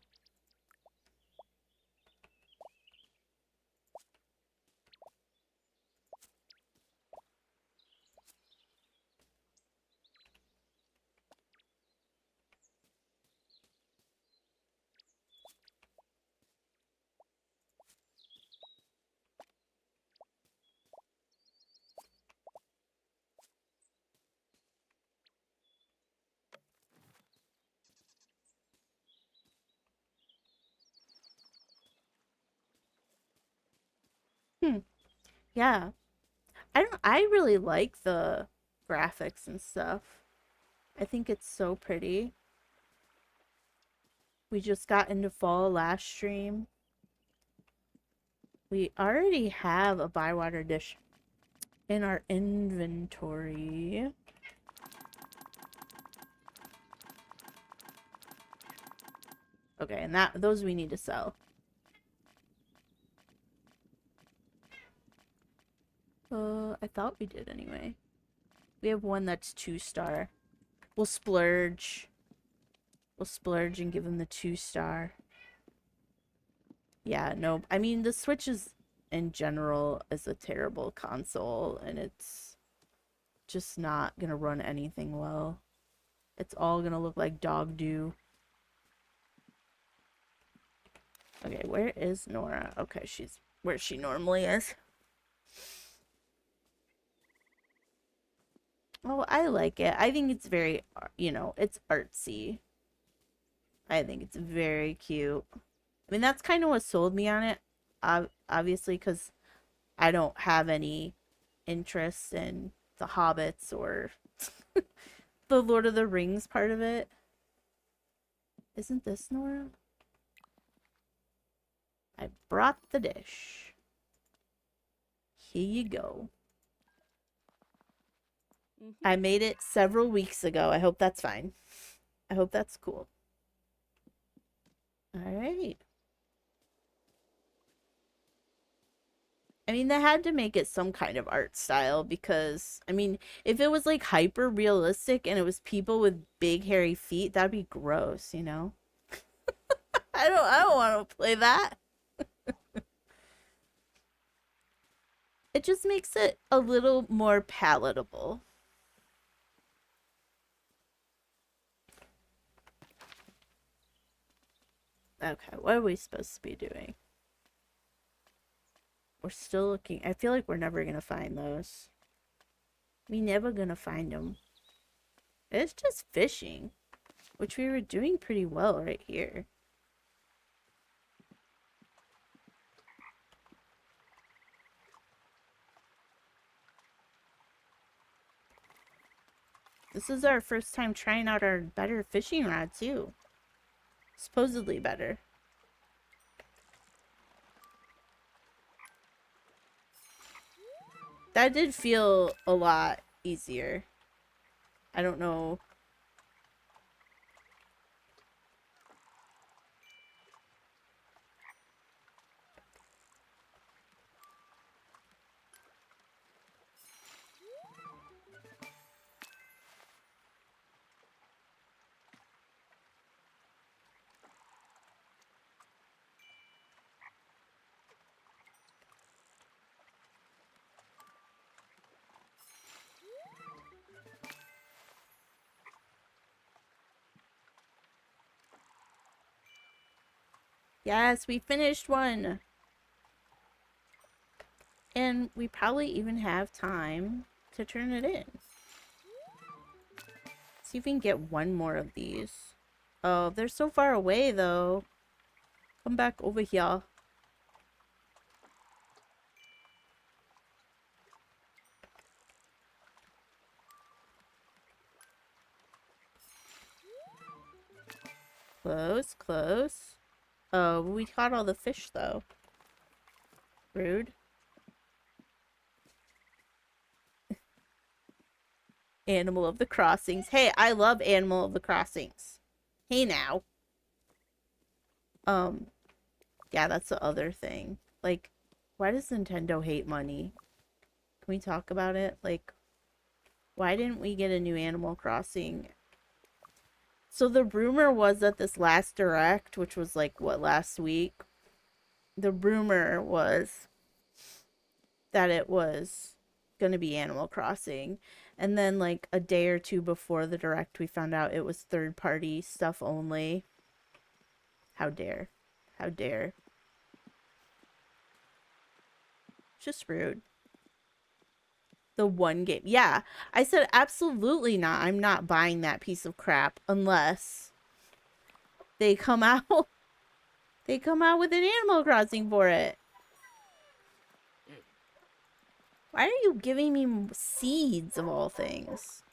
Hmm. Yeah. I really like the graphics and stuff. I think it's so pretty. We just got into fall last stream. We already have a Bywater dish in our inventory. Okay, and those we need to sell. I thought we did anyway. We have one that's 2-star. We'll splurge. We'll splurge and give him the 2-star. Yeah, no, I mean, the Switch is, in general, is a terrible console, and it's just not gonna run anything well. It's all gonna look like dog do. Okay, where is Nora? Okay, she's where she normally is. Oh, I like it. I think it's very, it's artsy. I think it's very cute. I mean, that's kind of what sold me on it, obviously, because I don't have any interest in the Hobbits or the Lord of the Rings part of it. Isn't this Nora? I brought the dish. Here you go. I made it several weeks ago. I hope that's fine. I hope that's cool. All right. I mean, they had to make it some kind of art style because, I mean, if it was like hyper realistic and it was people with big hairy feet, that'd be gross, you know? I don't want to play that. It just makes it a little more palatable. Okay, what are we supposed to be doing? We're still looking. I feel like we're never gonna find those. We never gonna find them. It's just fishing, which we were doing pretty well right here. This is our first time trying out our better fishing rod too. Supposedly better. That did feel a lot easier. I don't know. Yes, we finished one. And we probably even have time to turn it in. See if we can get one more of these. Oh, they're so far away though. Come back over here. Close, close. Oh, we caught all the fish though. Rude. Animal of the Crossings. Hey, I love Animal of the Crossings. Hey now. Yeah, that's the other thing. Like, why does Nintendo hate money? Can we talk about it? Like, why didn't we get a new Animal Crossing? So the rumor was that this last direct, which was like, what, last week? The rumor was that it was gonna be Animal Crossing. And then like a day or two before the direct, we found out it was third-party stuff only. How dare. How dare. Just rude. The one game. Yeah, I said absolutely not. I'm not buying that piece of crap unless they come out they come out with an Animal Crossing for it. Why are you giving me seeds of all things?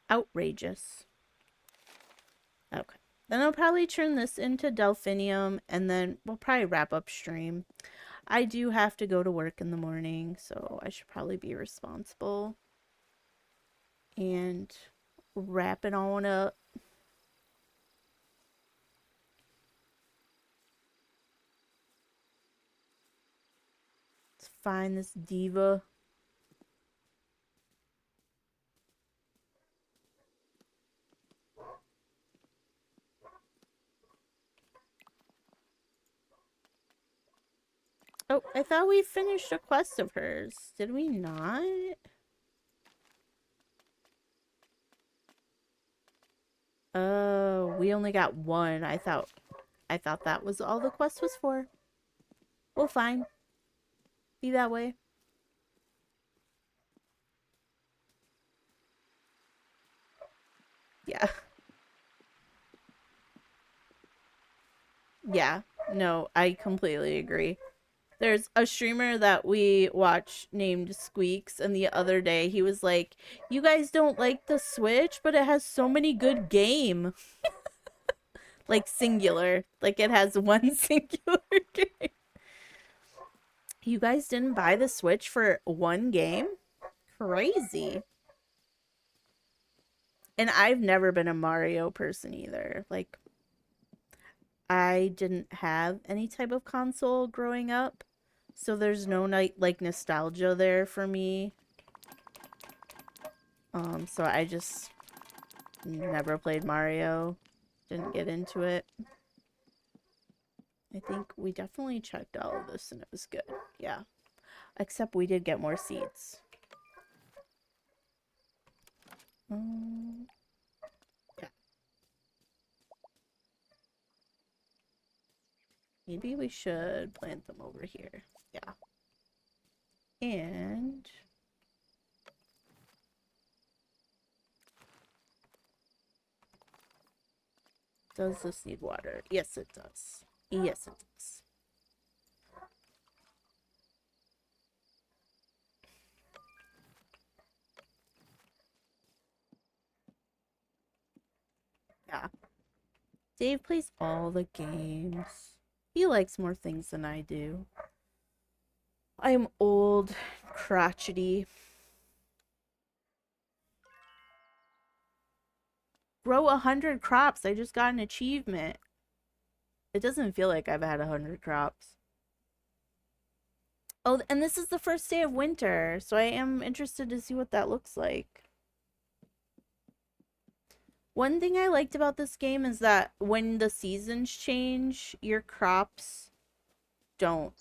Outrageous. Okay. Then I'll probably turn this into Delphinium and then we'll probably wrap up stream. I do have to go to work in the morning, so I should probably be responsible. and wrap it on up. Let's find this diva. Oh, I thought we finished a quest of hers. Did we not? Oh, we only got one. I thought that was all the quest was for. Well, fine. Be that way. Yeah. Yeah. No, I completely agree. There's a streamer that we watch named Squeaks, and the other day he was like, "You guys don't like the Switch, but it has so many good game." Like singular. Like it has one singular game. You guys didn't buy the Switch for one game? Crazy. And I've never been a Mario person either. Like I didn't have any type of console growing up. So there's no like nostalgia there for me. So I just never played Mario. Didn't get into it. I think we definitely checked all of this and it was good. Yeah. Except we did get more seeds. Um, yeah. Maybe we should plant them over here. Yeah. And does this need water? Yes, it does. Yes, it does. Yeah. Dave plays all the games. He likes more things than I do. I'm old, crotchety. Grow 100 crops. I just got an achievement. It doesn't feel like I've had 100 crops. Oh, and this is the first day of winter, so I am interested to see what that looks like. One thing I liked about this game is that when the seasons change, your crops don't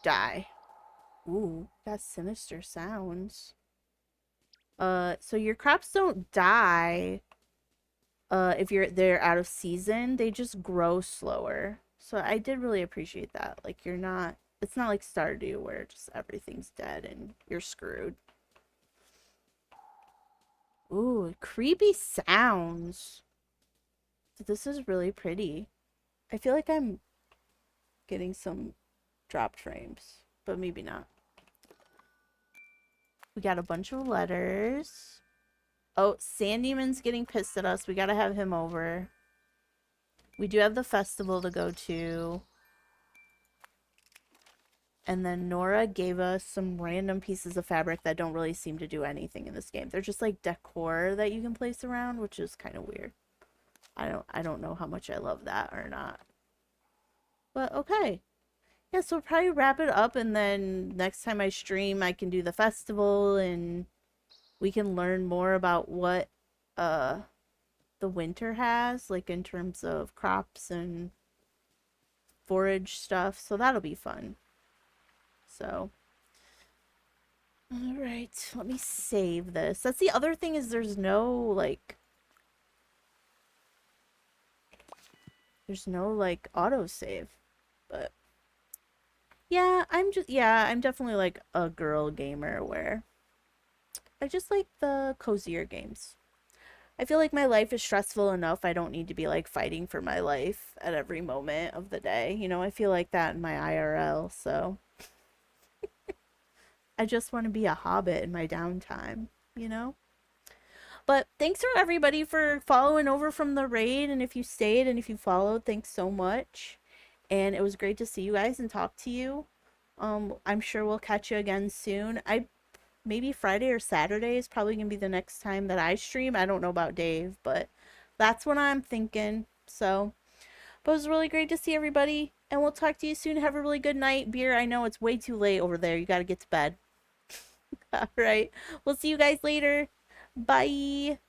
die. Ooh, that's sinister sounds. So your crops don't die if they're out of season, they just grow slower. So I did really appreciate that. Like it's not like Stardew where just everything's dead and you're screwed. Ooh, creepy sounds. This is really pretty. I feel like I'm getting some dropped frames, but maybe not. We got a bunch of letters. Oh, Sandyman's getting pissed at us. We gotta have him over. We do have the festival to go to. And then Nora gave us some random pieces of fabric that don't really seem to do anything in this game. They're just like decor that you can place around, which is kind of weird. I don't know how much I love that or not. But okay. Yeah, so we'll probably wrap it up and then next time I stream I can do the festival and we can learn more about what uh the winter has, like in terms of crops and forage stuff. So that'll be fun. So all right, let me save this. That's the other thing is there's no like autosave. But yeah, I'm definitely like a girl gamer where I just like the cozier games. I feel like my life is stressful enough. I don't need to be like fighting for my life at every moment of the day. You know, I feel like that in my IRL, so I just want to be a hobbit in my downtime, you know? But thanks for everybody for following over from the raid. And if you stayed and if you followed, thanks so much. And it was great to see you guys and talk to you. I'm sure we'll catch you again soon. I maybe Friday or Saturday is probably going to be the next time that I stream. I don't know about Dave, but that's what I'm thinking. So, but it was really great to see everybody. And we'll talk to you soon. Have a really good night. Beer, I know it's way too late over there. You got to get to bed. All right. We'll see you guys later. Bye.